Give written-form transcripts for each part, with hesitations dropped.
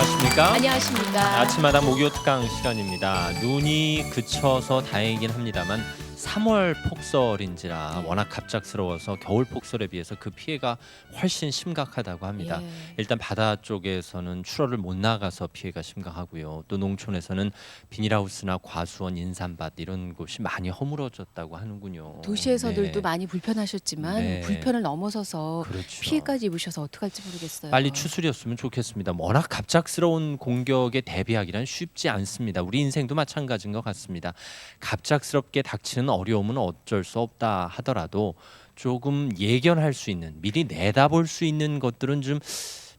안녕하십니까? 안녕하십니까? 아침마다 목요 특강 시간입니다. 눈이 그쳐서 다행이긴 합니다만 3월 폭설인지라 워낙 갑작스러워서 겨울 폭설에 비해서 그 피해가 훨씬 심각하다고 합니다. 예. 일단 바다 쪽에서는 출어를 못 나가서 피해가 심각하고요. 또 농촌에서는 비닐하우스나 과수원, 인삼밭 이런 곳이 많이 허물어졌다고 하는군요. 도시에서들도 네. 많이 불편하셨지만 네. 불편을 넘어서서 그렇죠. 피해까지 입으셔서 어떡할지 모르겠어요. 빨리 추스렸으면 좋겠습니다. 워낙 갑작스러운 공격에 대비하기란 쉽지 않습니다. 우리 인생도 마찬가지인 것 같습니다. 갑작스럽게 닥치는 어려움은 어쩔 수 없다 하더라도 조금 예견할 수 있는, 미리 내다볼 수 있는 것들은 좀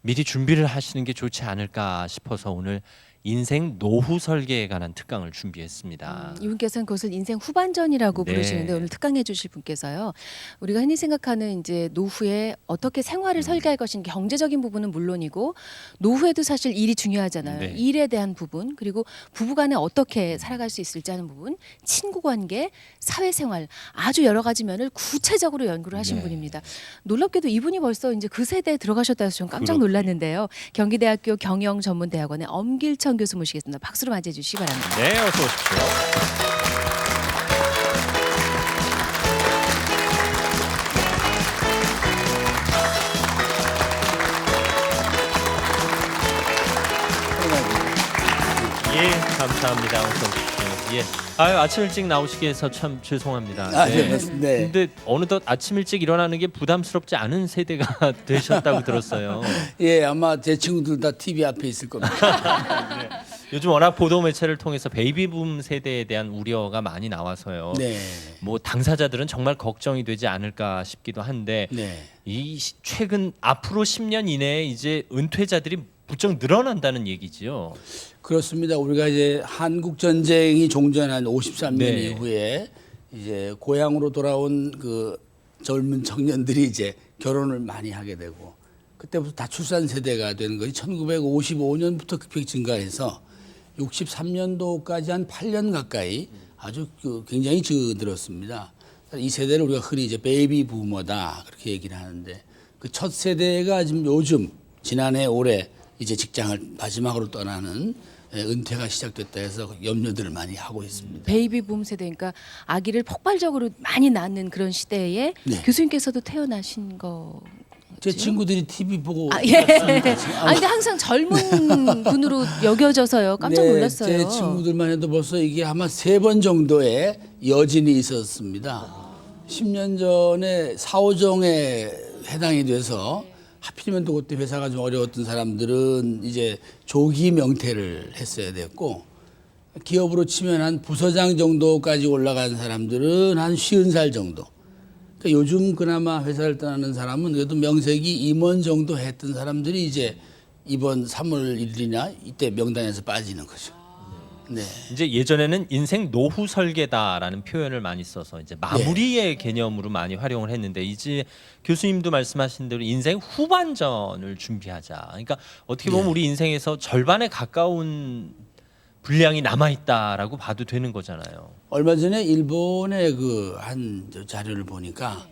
미리 준비를 하시는 게 좋지 않을까 싶어서 오늘 인생 노후 설계에 관한 특강을 준비했습니다. 이분께서는 그것을 인생 후반전이라고 네. 부르시는데 오늘 특강해 주실 분께서요. 우리가 흔히 생각하는 이제 노후에 어떻게 생활을 설계할 것인지 경제적인 부분은 물론이고 노후에도 사실 일이 중요하잖아요. 네. 일에 대한 부분 그리고 부부간에 어떻게 살아갈 수 있을지 하는 부분, 친구 관계, 사회생활 아주 여러 가지 면을 구체적으로 연구를 하신 네. 분입니다. 놀랍게도 이분이 벌써 이제 그 세대에 들어가셨다 해서 좀 깜짝 그렇군요. 놀랐는데요. 경기대학교 경영전문대학원의 엄길천 교수 모시겠습니다. 박수로 맞이해 주시기 바랍니다. 네, 어서 오십시오. 예, 감사합니다. 어서 오십시오. 예. 아유, 아침 일찍 나오시게 해서 참 죄송합니다. 네, 맞습니다. 네. 근데 어느덧 아침 일찍 일어나는 게 부담스럽지 않은 세대가 되셨다고 들었어요. 예, 아마 제 친구들 다 TV 앞에 있을 겁니다. 요즘 워낙 보도 매체를 통해서 베이비붐 세대에 대한 우려가 많이 나와서요. 네. 뭐 당사자들은 정말 걱정이 되지 않을까 싶기도 한데 네. 최근 앞으로 10년 이내에 이제 은퇴자들이 부쩍 늘어난다는 얘기지요. 그렇습니다. 우리가 이제 한국 전쟁이 종전한 53년 네. 이후에 이제 고향으로 돌아온 그 젊은 청년들이 이제 결혼을 많이 하게 되고 그때부터 다출산 세대가 되는 것이 1955년부터 급격히 증가해서 63년도까지 한 8년 가까이 아주 굉장히 줄어들었습니다. 이 세대를 우리가 흔히 이제 베이비 부머다 그렇게 얘기를 하는데 그 첫 세대가 지금 요즘 지난해 올해 이제 직장을 마지막으로 떠나는 은퇴가 시작됐다 해서 염려들을 많이 하고 있습니다. 베이비붐 세대니까 아기를 폭발적으로 많이 낳는 그런 시대에 네. 교수님께서도 태어나신 거. 제 친구들이 TV 보고 예. 아 근데 항상 젊은 분으로 여겨져서요. 깜짝 네, 놀랐어요. 제 친구들만 해도 벌써 이게 아마 3번 정도의 여진이 있었습니다. 10년 전에 사오정에 해당이 돼서 하필이면 또 그때 회사가 좀 어려웠던 사람들은 이제 조기 명퇴를 했어야 됐고 기업으로 치면 한 부서장 정도까지 올라간 사람들은 한 50살 정도. 그러니까 요즘 그나마 회사를 떠나는 사람은 그래도 명색이 임원 정도 했던 사람들이 이제 이번 3월 1일이나 이때 명단에서 빠지는 거죠. 네. 이제 예전에는 인생 노후 설계다라는 표현을 많이 써서 이제 마무리의 개념으로 많이 활용을 했는데 이제 교수님도 말씀하신 대로 인생 후반전을 준비하자. 그러니까 어떻게 보면 우리 인생에서 절반에 가까운 분량이 남아 있다라고 봐도 되는 거잖아요. 얼마 전에 일본의 그 한 자료를 보니까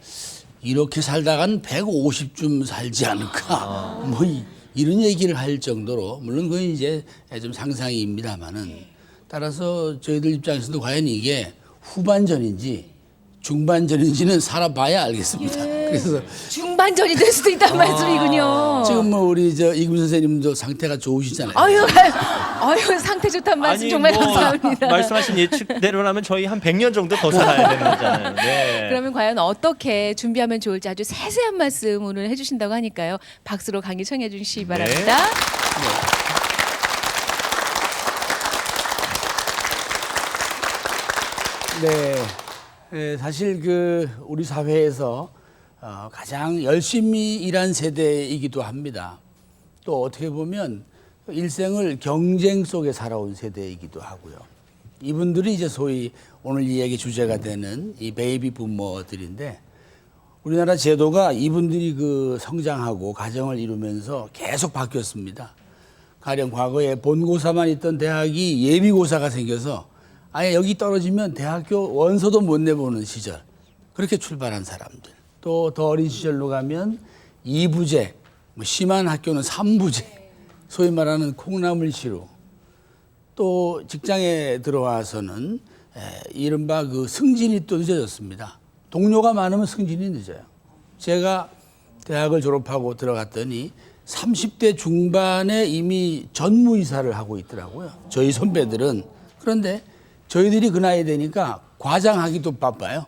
이렇게 살다간 150쯤 살지 않을까 뭐 이런 얘기를 할 정도로 물론 그건 이제 좀 상상입니다만은 따라서 저희들 입장에서도 과연 이게 후반전인지 중반전인지는 살아봐야 알겠습니다. 그래서 중반전이 될 수도 있다는 말씀이군요. 지금 뭐 우리 저 이금 선생님도 상태가 좋으시잖아요. 아유 상태 좋다는 말씀 정말 감사합니다. 말씀하신 예측대로라면 저희 한 100년 정도 더 살아야 되는 거잖아요. 네. 그러면 과연 어떻게 준비하면 좋을지 아주 세세한 말씀 오늘 해주신다고 하니까요. 박수로 강의 청해 주시기 바랍니다. 네, 사실 그 우리 사회에서 가장 열심히 일한 세대이기도 합니다. 또 어떻게 보면 일생을 경쟁 속에 살아온 세대이기도 하고요. 이분들이 이제 소위 오늘 이 얘기 주제가 되는 이 베이비 부머들인데 우리나라 제도가 이분들이 그 성장하고 가정을 이루면서 계속 바뀌었습니다. 가령 과거에 본고사만 있던 대학이 예비고사가 생겨서 아예 여기 떨어지면 대학교 원서도 못 내보는 시절 그렇게 출발한 사람들 또 더 어린 시절로 가면 2부제 뭐 심한 학교는 3부제 소위 말하는 콩나물 시루, 또 직장에 들어와서는 이른바 그 승진이 또 늦어졌습니다. 동료가 많으면 승진이 늦어요. 제가 대학을 졸업하고 들어갔더니 30대 중반에 이미 전무이사를 하고 있더라고요. 저희 선배들은. 그런데 저희들이 그 나이 되니까 과장하기도 바빠요.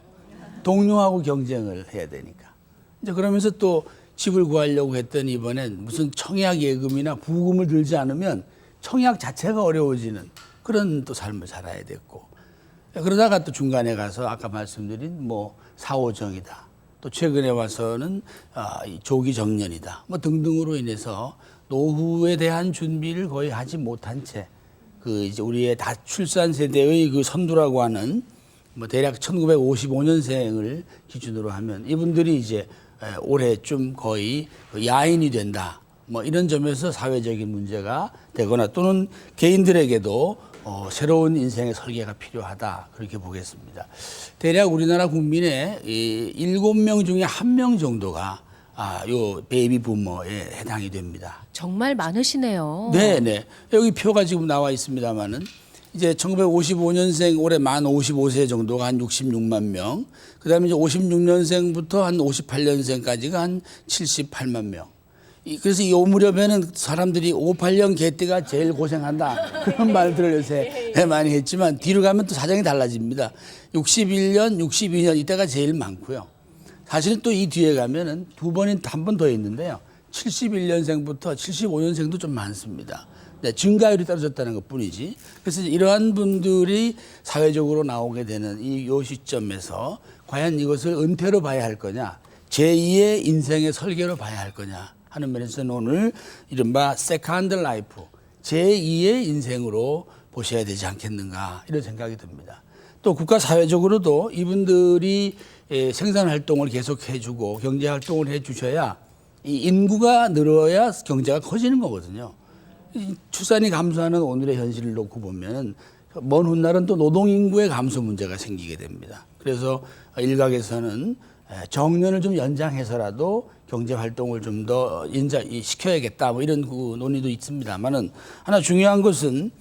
동료하고 경쟁을 해야 되니까. 이제 그러면서 또 집을 구하려고 했더니 이번엔 무슨 청약 예금이나 부금을 들지 않으면 청약 자체가 어려워지는 그런 또 삶을 살아야 됐고, 그러다가 또 중간에 가서 아까 말씀드린 뭐 사오정이다, 또 최근에 와서는 조기 정년이다, 뭐 등등으로 인해서 노후에 대한 준비를 거의 하지 못한 채 그 이제 우리의 다출산 세대의 그 선두라고 하는 뭐 대략 1955년생을 기준으로 하면 이분들이 이제 올해쯤 거의 야인이 된다, 뭐 이런 점에서 사회적인 문제가 되거나 또는 개인들에게도 새로운 인생의 설계가 필요하다, 그렇게 보겠습니다. 대략 우리나라 국민의 7명 중에 1명 정도가 요 베이비 부머에 해당이 됩니다. 정말 많으시네요. 네. 여기 표가 지금 나와 있습니다만은 이제 1955년생 올해 만 55세 정도가 한 66만 명, 그다음에 이제 56년생부터 한 58년생까지가 한 78만 명. 그래서 이 무렵에는 사람들이 58년 개띠가 제일 고생한다, 그런 말들을 요새 많이 했지만 뒤로 가면 또 사정이 달라집니다. 61년, 62년 이때가 제일 많고요. 사실은 또 이 뒤에 가면은 한 번 더 있는데요. 71년생부터 75년생도 좀 많습니다. 네, 증가율이 떨어졌다는 것 뿐이지. 그래서 이러한 분들이 사회적으로 나오게 되는 요 시점에서 과연 이것을 은퇴로 봐야 할 거냐, 제2의 인생의 설계로 봐야 할 거냐 하는 면에서는 오늘 이른바 세컨드 라이프, 제2의 인생으로 보셔야 되지 않겠는가, 이런 생각이 듭니다. 또 국가 사회적으로도 이분들이 생산활동을 계속해주고 경제활동을 해주셔야 이 인구가 늘어야 경제가 커지는 거거든요. 출산이 감소하는 오늘의 현실을 놓고 보면 먼 훗날은 또 노동인구의 감소 문제가 생기게 됩니다. 그래서 일각에서는 정년을 좀 연장해서라도 경제활동을 좀 더 시켜야겠다, 뭐 이런 그 논의도 있습니다만은, 하나 중요한 것은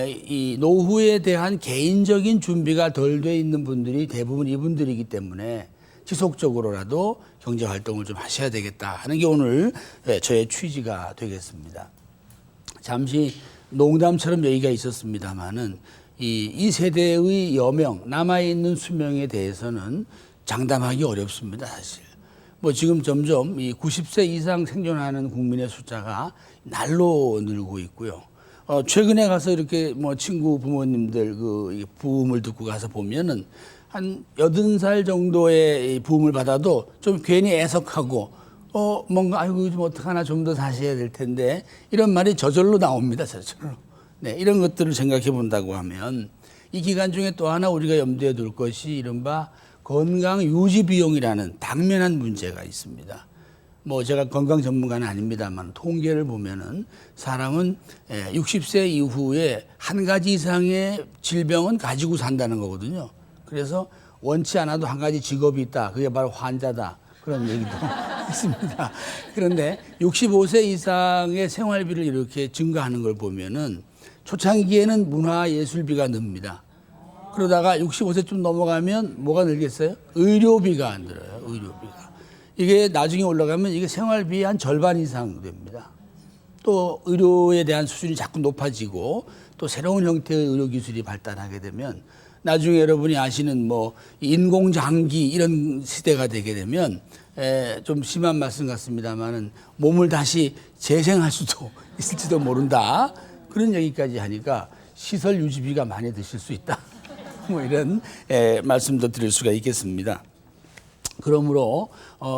이 노후에 대한 개인적인 준비가 덜 돼 있는 분들이 대부분 이분들이기 때문에 지속적으로라도 경제활동을 좀 하셔야 되겠다 하는 게 오늘 저의 취지가 되겠습니다. 잠시 농담처럼 얘기가 있었습니다만은 이 세대의 여명, 남아있는 수명에 대해서는 장담하기 어렵습니다, 사실. 뭐 지금 점점 이 90세 이상 생존하는 국민의 숫자가 날로 늘고 있고요. 최근에 가서 이렇게 뭐 친구 부모님들 그 부음을 듣고 가서 보면은 한 80살 정도의 부음을 받아도 좀 괜히 애석하고 뭔가 아이고 좀 어떡하나 좀 더 사셔야 될 텐데, 이런 말이 저절로 나옵니다, 저절로. 네, 이런 것들을 생각해 본다고 하면 이 기간 중에 또 하나 우리가 염두에 둘 것이 이른바 건강 유지 비용이라는 당면한 문제가 있습니다. 뭐 제가 건강 전문가는 아닙니다만 통계를 보면은 사람은 60세 이후에 한 가지 이상의 질병은 가지고 산다는 거거든요. 그래서 원치 않아도 한 가지 직업이 있다, 그게 바로 환자다, 그런 얘기도 있습니다. 그런데 65세 이상의 생활비를 이렇게 증가하는 걸 보면은 초창기에는 문화예술비가 늡니다. 그러다가 65세쯤 넘어가면 뭐가 늘겠어요? 의료비가 안 들어요. 의료비가. 이게 나중에 올라가면 이게 생활비의 한 절반 이상 됩니다. 또 의료에 대한 수준이 자꾸 높아지고 또 새로운 형태의 의료기술이 발달하게 되면 나중에 여러분이 아시는 뭐 인공장기 이런 시대가 되게 되면 좀 심한 말씀 같습니다만은 몸을 다시 재생할 수도 있을지도 모른다, 그런 얘기까지 하니까 시설 유지비가 많이 드실 수 있다, 뭐 이런 말씀도 드릴 수가 있겠습니다. 그러므로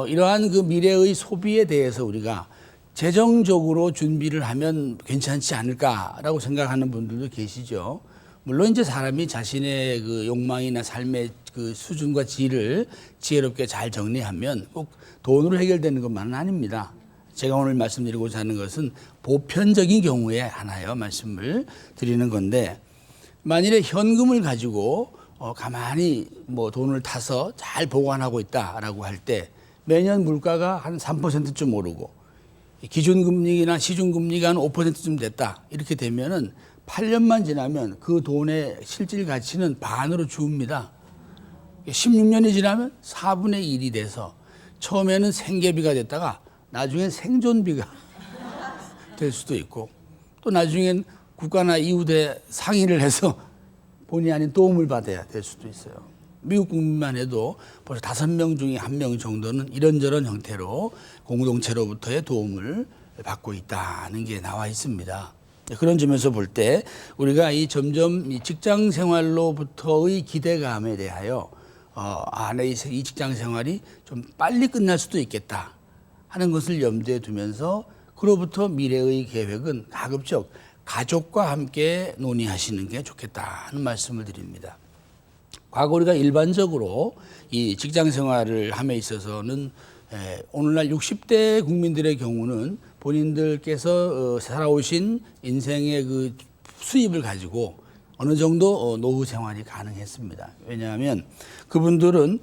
이러한 그 미래의 소비에 대해서 우리가 재정적으로 준비를 하면 괜찮지 않을까라고 생각하는 분들도 계시죠. 물론 이제 사람이 자신의 그 욕망이나 삶의 그 수준과 질을 지혜롭게 잘 정리하면 꼭 돈으로 해결되는 것만은 아닙니다. 제가 오늘 말씀드리고자 하는 것은 보편적인 경우에 하나요 말씀을 드리는 건데, 만일에 현금을 가지고 가만히 뭐 돈을 타서 잘 보관하고 있다라고 할 때 매년 물가가 한 3%쯤 오르고 기준금리나 시중금리가 한 5%쯤 됐다. 이렇게 되면은 8년만 지나면 그 돈의 실질 가치는 반으로 줍니다. 16년이 지나면 4분의 1이 돼서 처음에는 생계비가 됐다가 나중엔 생존비가 될 수도 있고 또 나중엔 국가나 이웃에 상의를 해서 본의 아닌 도움을 받아야 될 수도 있어요. 미국 국민만 해도 벌써 5명 중에 1명 정도는 이런저런 형태로 공동체로부터의 도움을 받고 있다는 게 나와 있습니다. 그런 점에서 볼 때 우리가 이 점점 이 직장 생활로부터의 기대감에 대하여 이 직장 생활이 좀 빨리 끝날 수도 있겠다 하는 것을 염두에 두면서 그로부터 미래의 계획은 가급적 가족과 함께 논의하시는 게 좋겠다는 말씀을 드립니다. 과거 우리가 일반적으로 이 직장 생활을 함에 있어서는 오늘날 60대 국민들의 경우는 본인들께서 살아오신 인생의 그 수입을 가지고 어느 정도 노후 생활이 가능했습니다. 왜냐하면 그분들은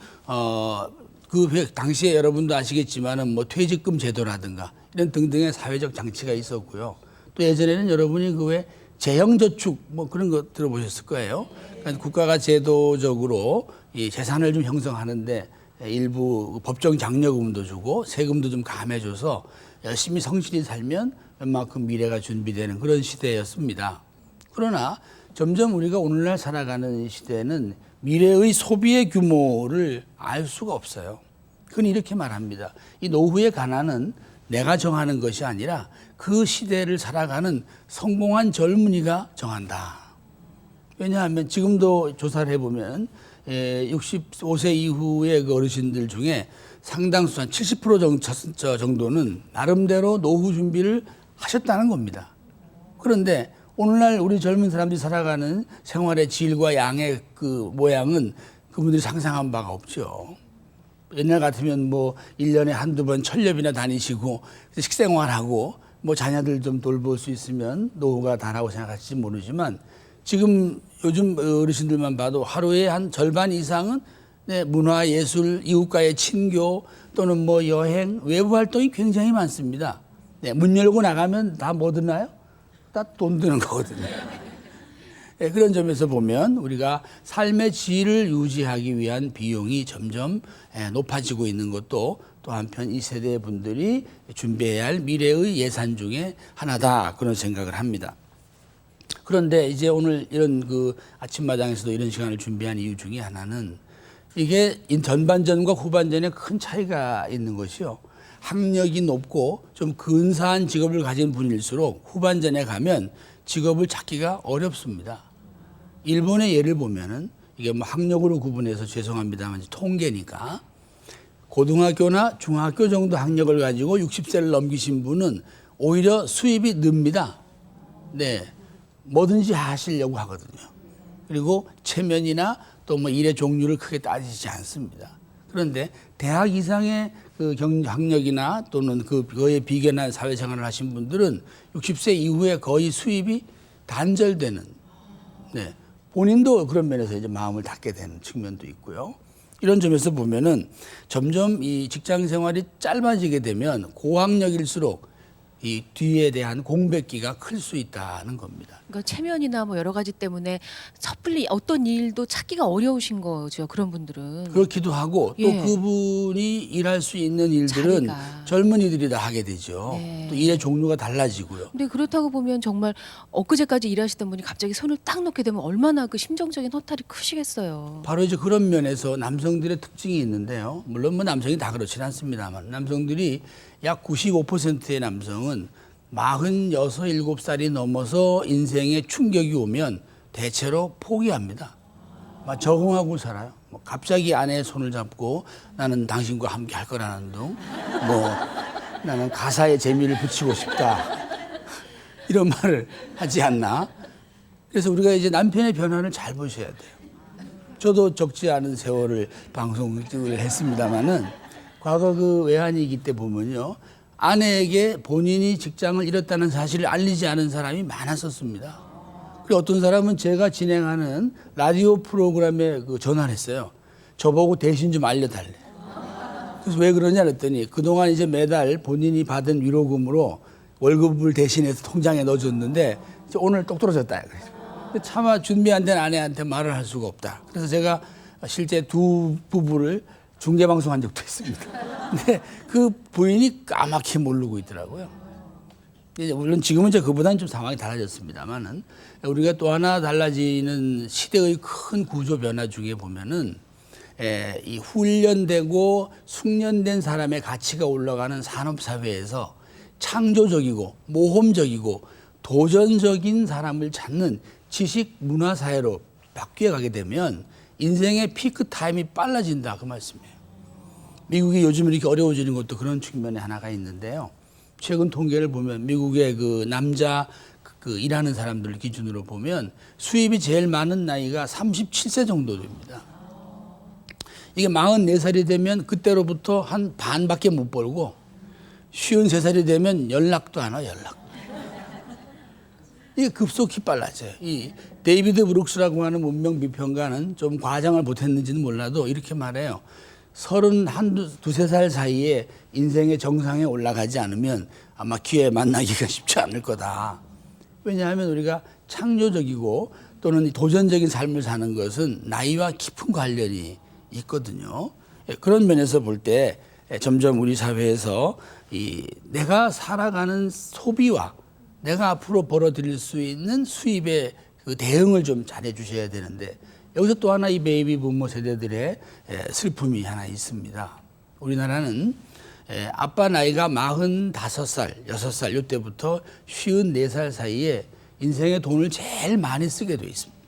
그 당시에 여러분도 아시겠지만은 뭐 퇴직금 제도라든가 이런 등등의 사회적 장치가 있었고요. 또 예전에는 여러분이 그 외 재형저축 뭐 그런 거 들어보셨을 거예요. 그러니까 국가가 제도적으로 이 재산을 좀 형성하는데 일부 법정 장려금도 주고 세금도 좀 감해줘서 열심히 성실히 살면 웬만큼 미래가 준비되는 그런 시대였습니다. 그러나 점점 우리가 오늘날 살아가는 시대는 미래의 소비의 규모를 알 수가 없어요. 그건 이렇게 말합니다. 이 노후의 가난은 내가 정하는 것이 아니라 그 시대를 살아가는 성공한 젊은이가 정한다. 왜냐하면 지금도 조사를 해보면 65세 이후의 그 어르신들 중에 상당수 한 70% 정도는 나름대로 노후 준비를 하셨다는 겁니다. 그런데 오늘날 우리 젊은 사람들이 살아가는 생활의 질과 양의 그 모양은 그분들이 상상한 바가 없죠. 옛날 같으면 뭐 1년에 한두 번 천렵이나 다니시고 식생활하고 뭐 자녀들 좀 돌볼 수 있으면 노후가 다라고 생각할지 모르지만 지금 요즘 어르신들만 봐도 하루에 한 절반 이상은 문화, 예술, 이웃과의 친교 또는 뭐 여행, 외부 활동이 굉장히 많습니다. 문 열고 나가면 다 뭐 드나요? 다 돈 드는 거거든요. 그런 점에서 보면 우리가 삶의 질을 유지하기 위한 비용이 점점 높아지고 있는 것도 또 한편 이 세대 분들이 준비해야 할 미래의 예산 중에 하나다 그런 생각을 합니다. 그런데 이제 오늘 이런 그 아침마당에서도 이런 시간을 준비한 이유 중에 하나는 이게 전반전과 후반전에 큰 차이가 있는 것이요. 학력이 높고 좀 근사한 직업을 가진 분일수록 후반전에 가면 직업을 찾기가 어렵습니다. 일본의 예를 보면은 이게 뭐 학력으로 구분해서 죄송합니다만 통계니까 고등학교나 중학교 정도 학력을 가지고 60세를 넘기신 분은 오히려 수입이 늡니다. 네. 뭐든지 하시려고 하거든요. 그리고 체면이나 또 뭐 일의 종류를 크게 따지지 않습니다. 그런데 대학 이상의 그 학력이나 또는 그거에 비견한 사회생활을 하신 분들은 60세 이후에 거의 수입이 단절되는, 네. 본인도 그런 면에서 이제 마음을 닫게 되는 측면도 있고요. 이런 점에서 보면은 점점 이 직장 생활이 짧아지게 되면 고학력일수록 이 뒤에 대한 공백기가 클 수 있다는 겁니다. 그러니까 체면이나 뭐 여러 가지 때문에 섣불리 어떤 일도 찾기가 어려우신 거죠. 그런 분들은. 그렇기도 하고 또 예. 그분이 일할 수 있는 일들은 자리가. 젊은이들이 다 하게 되죠. 네. 또 일의 종류가 달라지고요. 근데 그렇다고 보면 정말 엊그제까지 일하시던 분이 갑자기 손을 딱 놓게 되면 얼마나 그 심정적인 허탈이 크시겠어요. 바로 이제 그런 면에서 남성들의 특징이 있는데요. 물론 뭐 남성이 다 그렇진 않습니다만 남성들이 약 95%의 남성은 46, 7살이 넘어서 인생에 충격이 오면 대체로 포기합니다. 막 적응하고 살아요. 뭐 갑자기 아내의 손을 잡고 나는 당신과 함께 할 거라는 둥, 뭐 나는 가사에 재미를 붙이고 싶다. 이런 말을 하지 않나. 그래서 우리가 이제 남편의 변화를 잘 보셔야 돼요. 저도 적지 않은 세월을 방송을 했습니다마는 과거 그 외환위기 때 보면요. 아내에게 본인이 직장을 잃었다는 사실을 알리지 않은 사람이 많았었습니다. 그리고 어떤 사람은 제가 진행하는 라디오 프로그램에 전화를 했어요. 저보고 대신 좀 알려달래. 그래서 왜 그러냐 그랬더니 그동안 이제 매달 본인이 받은 위로금으로 월급을 대신해서 통장에 넣어줬는데 이제 오늘 똑 떨어졌다. 차마 준비 안 된 아내한테 말을 할 수가 없다. 그래서 제가 실제 두 부부를 중계방송한 적도 있습니다. 근데 그 부인이 까맣게 모르고 있더라고요. 이제 물론 지금은 이제 그보다는 좀 상황이 달라졌습니다만은 우리가 또 하나 달라지는 시대의 큰 구조 변화 중에 보면은 이 훈련되고 숙련된 사람의 가치가 올라가는 산업 사회에서 창조적이고 모험적이고 도전적인 사람을 찾는 지식 문화 사회로 바뀌어 가게 되면 인생의 피크 타임이 빨라진다 그 말씀이에요. 미국이 요즘 이렇게 어려워지는 것도 그런 측면에 하나가 있는데요. 최근 통계를 보면 미국의 그 남자 그 일하는 사람들 기준으로 보면 수입이 제일 많은 나이가 37세 정도 됩니다. 이게 44살이 되면 그때로부터 한 반밖에 못 벌고 53살이 되면 연락도 안 와, 연락. 이게 급속히 빨라져요. 이 데이비드 브룩스라고 하는 문명 비평가는 좀 과장을 못했는지는 몰라도 이렇게 말해요. 32살 사이에 인생의 정상에 올라가지 않으면 아마 기회에 만나기가 쉽지 않을 거다. 왜냐하면 우리가 창조적이고 또는 도전적인 삶을 사는 것은 나이와 깊은 관련이 있거든요. 그런 면에서 볼 때 점점 우리 사회에서 내가 살아가는 소비와 내가 앞으로 벌어들일 수 있는 수입의 그 대응을 좀 잘해 주셔야 되는데 여기서 또 하나 이 베이비 부모 세대들의 슬픔이 하나 있습니다. 우리나라는 아빠 나이가 45살, 6살 이때부터 54살 사이에 인생의 돈을 제일 많이 쓰게 돼 있습니다.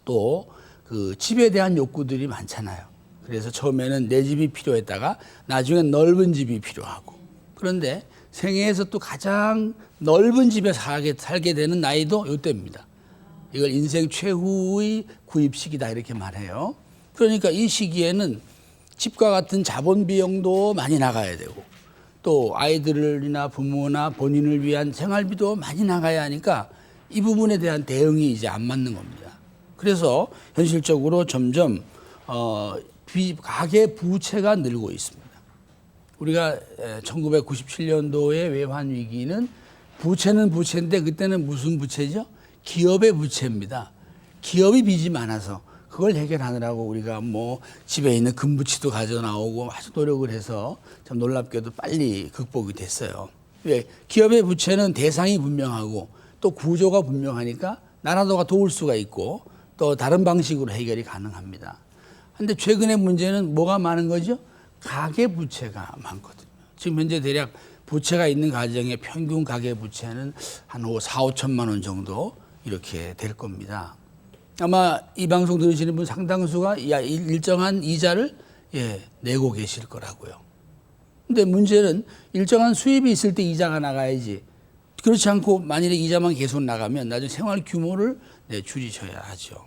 또 그 집에 대한 욕구들이 많잖아요. 그래서 처음에는 내 집이 필요했다가 나중엔 넓은 집이 필요하고 그런데 생애에서 또 가장 넓은 집에 살게 되는 나이도 이때입니다. 이걸 인생 최후의 구입 시기다 이렇게 말해요. 그러니까 이 시기에는 집과 같은 자본 비용도 많이 나가야 되고 또 아이들이나 부모나 본인을 위한 생활비도 많이 나가야 하니까 이 부분에 대한 대응이 이제 안 맞는 겁니다. 그래서 현실적으로 점점 가계 부채가 늘고 있습니다. 우리가 1997년도의 외환 위기는 부채는 부채인데 그때는 무슨 부채죠? 기업의 부채입니다. 기업이 빚이 많아서 그걸 해결하느라고 우리가 뭐 집에 있는 금부치도 가져 나오고 아주 노력을 해서 참 놀랍게도 빨리 극복이 됐어요. 왜? 기업의 부채는 대상이 분명하고 또 구조가 분명하니까 나라도가 도울 수가 있고 또 다른 방식으로 해결이 가능합니다. 그런데 최근의 문제는 뭐가 많은 거죠? 가계 부채가 많거든요. 지금 현재 대략 부채가 있는 가정의 평균 가계 부채는 한 4, 5천만 원 정도 이렇게 될 겁니다. 아마 이 방송 들으시는 분 상당수가 일정한 이자를 내고 계실 거라고요. 근데 문제는 일정한 수입이 있을 때 이자가 나가야지. 그렇지 않고 만일에 이자만 계속 나가면 나중에 생활 규모를 줄이셔야 하죠.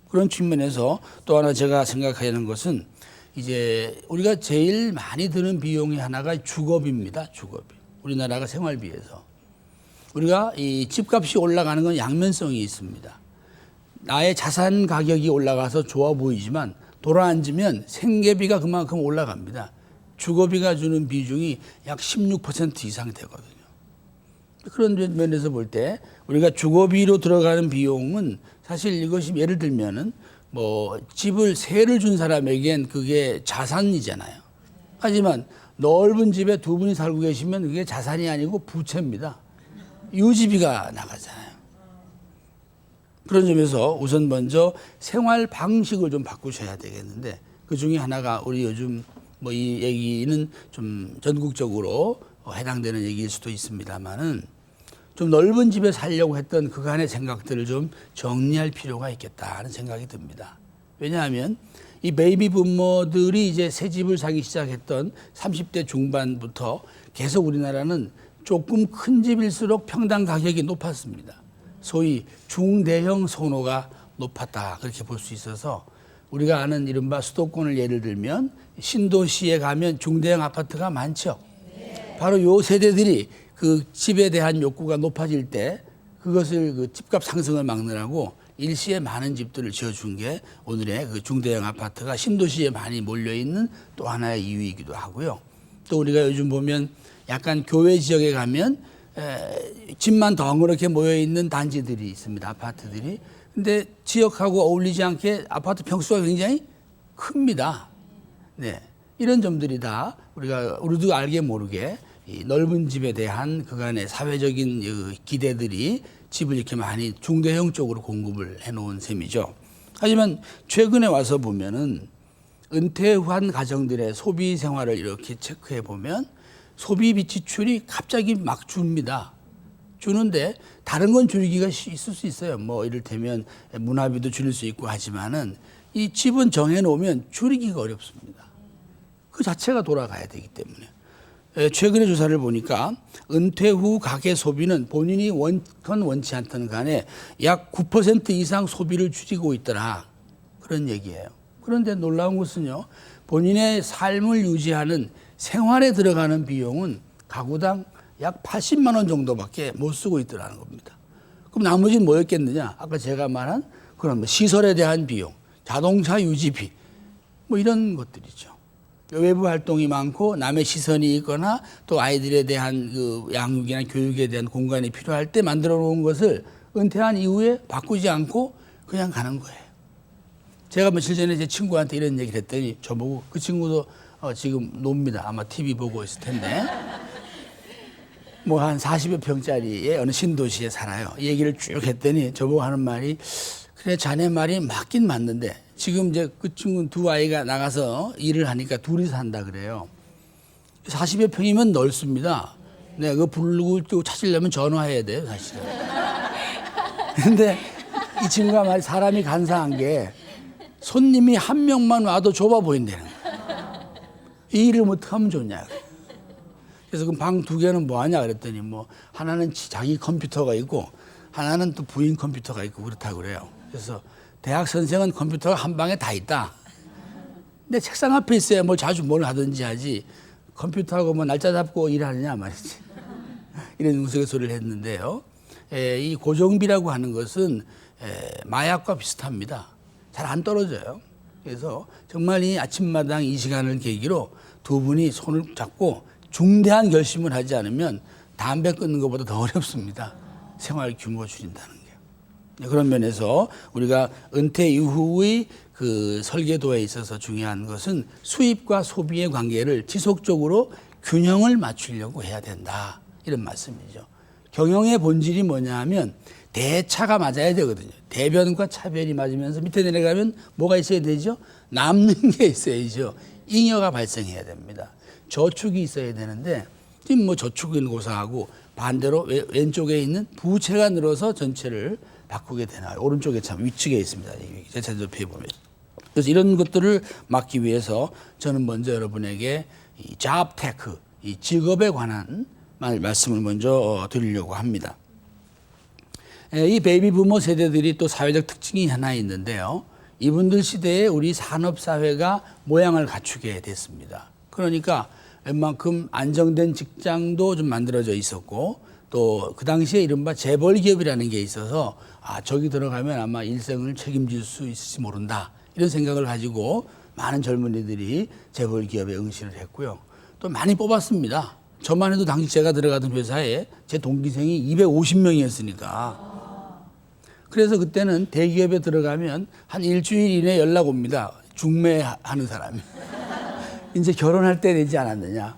그런 측면에서 또 하나 제가 생각하는 것은 이제 우리가 제일 많이 드는 비용이 하나가 주거비입니다. 주거비. 우리나라가 생활비에서. 우리가 이 집값이 올라가는 건 양면성이 있습니다. 나의 자산 가격이 올라가서 좋아 보이지만 돌아앉으면 생계비가 그만큼 올라갑니다. 주거비가 주는 비중이 약 16% 이상 되거든요. 그런 면에서 볼 때 우리가 주거비로 들어가는 비용은 사실 이것이 예를 들면은 뭐 집을 세를 준 사람에겐 그게 자산이잖아요. 하지만 넓은 집에 두 분이 살고 계시면 그게 자산이 아니고 부채입니다. 유지비가 나가잖아요. 그런 점에서 우선 먼저 생활 방식을 좀 바꾸셔야 되겠는데 그 중에 하나가 우리 요즘 뭐 이 얘기는 좀 전국적으로 해당되는 얘기일 수도 있습니다만은 좀 넓은 집에 살려고 했던 그간의 생각들을 좀 정리할 필요가 있겠다 하는 생각이 듭니다. 왜냐하면 이 베이비 부모들이 이제 새 집을 사기 시작했던 30대 중반부터 계속 우리나라는 조금 큰 집일수록 평당 가격이 높았습니다. 소위 중대형 선호가 높았다 그렇게 볼 수 있어서 우리가 아는 이른바 수도권을 예를 들면 신도시에 가면 중대형 아파트가 많죠. 바로 요 세대들이 그 집에 대한 욕구가 높아질 때 그것을 그 집값 상승을 막느라고 일시에 많은 집들을 지어준 게 오늘의 그 중대형 아파트가 신도시에 많이 몰려 있는 또 하나의 이유이기도 하고요. 또 우리가 요즘 보면 약간 교외 지역에 가면 집만 덩그렇게 모여 있는 단지들이 있습니다. 아파트들이. 근데 지역하고 어울리지 않게 아파트 평수가 굉장히 큽니다. 네. 이런 점들이 다 우리도 알게 모르게 이 넓은 집에 대한 그간의 사회적인 기대들이 집을 이렇게 많이 중대형 쪽으로 공급을 해놓은 셈이죠. 하지만 최근에 와서 보면은 은퇴한 가정들의 소비 생활을 이렇게 체크해 보면 소비비 지출이 갑자기 막 줍니다. 주는데 다른 건 줄이기가 있을 수 있어요. 뭐 이를테면 문화비도 줄일 수 있고 하지만은 이 집은 정해놓으면 줄이기가 어렵습니다. 그 자체가 돌아가야 되기 때문에. 최근의 조사를 보니까 은퇴 후 가계 소비는 본인이 원건 원치 않든 간에 약 9% 이상 소비를 줄이고 있더라. 그런 얘기예요. 그런데 놀라운 것은요. 본인의 삶을 유지하는 생활에 들어가는 비용은 가구당 약 80만 원 정도밖에 못 쓰고 있더라는 겁니다. 그럼 나머지는 뭐였겠느냐? 아까 제가 말한 그런 시설에 대한 비용, 자동차 유지비 뭐 이런 것들이죠. 외부 활동이 많고 남의 시선이 있거나 또 아이들에 대한 그 양육이나 교육에 대한 공간이 필요할 때 만들어 놓은 것을 은퇴한 이후에 바꾸지 않고 그냥 가는 거예요. 제가 며칠 전에 제 친구한테 이런 얘기를 했더니 저보고 그 친구도 지금 놉니다. 아마 TV 보고 있을 텐데. 뭐 한 40여 평짜리의 어느 신도시에 살아요. 얘기를 쭉 했더니 저보고 하는 말이 그래 자네 말이 맞긴 맞는데 지금 이제 그 친구 두 아이가 나가서 일을 하니까 둘이 산다 그래요. 40여 평이면 넓습니다. 네, 그거 부르고 찾으려면 전화해야 돼요, 사실은. 근데 이 친구가 말이 사람이 간사한 게 손님이 한 명만 와도 좁아 보인다는 거예요. 이 일을 어떻게 하면 좋냐. 그래서 그 방 두 개는 뭐 하냐 그랬더니 뭐 하나는 자기 컴퓨터가 있고 하나는 또 부인 컴퓨터가 있고 그렇다고 그래요. 그래서 대학 선생은 컴퓨터가 한 방에 다 있다. 근데 책상 앞에 있어야 뭐 자주 뭘 하든지 하지 컴퓨터하고 뭐 날짜 잡고 일하느냐 말이지. 이런 우스갯소리를 했는데요. 이 고정비라고 하는 것은 마약과 비슷합니다. 잘 안 떨어져요. 그래서 정말 이 아침마당 이 시간을 계기로 두 분이 손을 잡고 중대한 결심을 하지 않으면 담배 끊는 것보다 더 어렵습니다. 생활 규모 줄인다는 게. 그런 면에서 우리가 은퇴 이후의 그 설계도에 있어서 중요한 것은 수입과 소비의 관계를 지속적으로 균형을 맞추려고 해야 된다. 이런 말씀이죠. 경영의 본질이 뭐냐 하면 대차가 맞아야 되거든요. 대변과 차변이 맞으면서 밑에 내려가면 뭐가 있어야 되죠? 남는 게 있어야죠. 잉여가 발생해야 됩니다. 저축이 있어야 되는데 지금 뭐 저축은 고사하고 반대로 왼쪽에 있는 부채가 늘어서 전체를 바꾸게 되나요? 오른쪽에 참 위측에 있습니다. 제차도표에 보면. 그래서 이런 것들을 막기 위해서 저는 먼저 여러분에게 이 잡 테크, 이 직업에 관한 말씀을 먼저 드리려고 합니다. 이 베이비 부모 세대들이 또 사회적 특징이 하나 있는데요. 이분들 시대에 우리 산업사회가 모양을 갖추게 됐습니다. 그러니까 웬만큼 안정된 직장도 좀 만들어져 있었고 또 그 당시에 이른바 재벌 기업이라는 게 있어서 저기 들어가면 아마 일생을 책임질 수 있을지 모른다. 이런 생각을 가지고 많은 젊은이들이 재벌 기업에 응시를 했고요. 또 많이 뽑았습니다. 저만 해도 당시 제가 들어가던 회사에 제 동기생이 250명이었으니까. 그래서 그때는 대기업에 들어가면 한 일주일 이내에 연락 옵니다. 중매하는 사람이. 이제 결혼할 때 되지 않았느냐.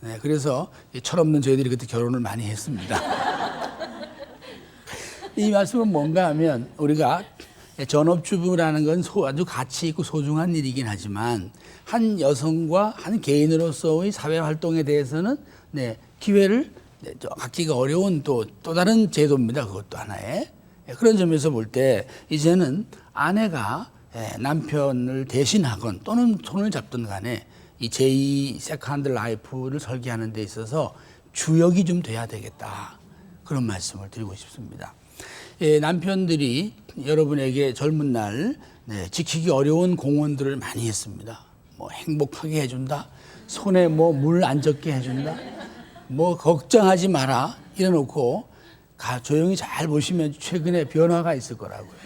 네, 그래서 철없는 저희들이 그때 결혼을 많이 했습니다. 이 말씀은 뭔가 하면 우리가 전업주부라는 건 아주 가치 있고 소중한 일이긴 하지만 한 여성과 한 개인으로서의 사회활동에 대해서는 기회를 갖기가 어려운 또 다른 제도입니다. 그것도 하나의. 그런 점에서 볼 때 이제는 아내가 남편을 대신하건 또는 손을 잡든 간에 이 제2 세컨드 라이프를 설계하는 데 있어서 주역이 좀 돼야 되겠다. 그런 말씀을 드리고 싶습니다. 남편들이 여러분에게 젊은 날 지키기 어려운 공헌들을 많이 했습니다. 뭐 행복하게 해준다. 손에 뭐 물 안 젖게 해준다. 뭐 걱정하지 마라. 이래놓고 조용히 잘 보시면 최근에 변화가 있을 거라고요.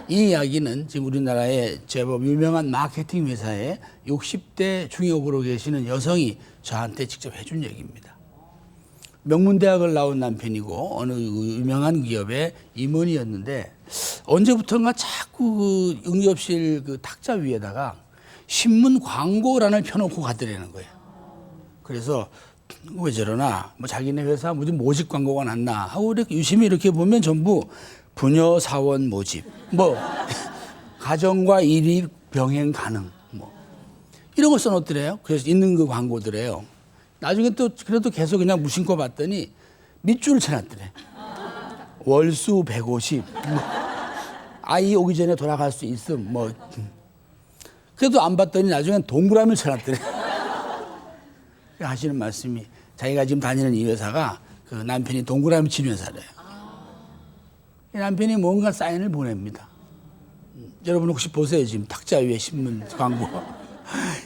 이 이야기는 지금 우리나라의 제법 유명한 마케팅 회사에 60대 중역으로 계시는 여성이 저한테 직접 해준 얘기입니다. 명문대학을 나온 남편이고 어느 유명한 기업의 임원이었는데 언제부턴가 자꾸 그 응접실 그 탁자 위에다가 신문 광고란을 펴놓고 가더라는 거예요. 그래서 왜 저러나 뭐 자기네 회사 무슨 모집 광고가 났나 하고 이렇게 유심히 이렇게 보면 전부 부녀 사원 모집 뭐 가정과 일이 병행 가능 뭐 이런 거 써놓더래요. 그래서 있는 그 광고들에요. 나중에 또 그래도 계속 그냥 무심코 봤더니 밑줄을 쳐놨더래. 월수 150 뭐 아이 오기 전에 돌아갈 수 있음 뭐 그래도 안 봤더니 나중엔 동그라미를 쳐놨더래. 하시는 말씀이 자기가 지금 다니는 이 회사가 그 남편이 동그라미 치는 회사래요. 남편이 뭔가 사인을 보냅니다. 여러분 혹시 보세요. 지금 탁자 위에 신문 광고.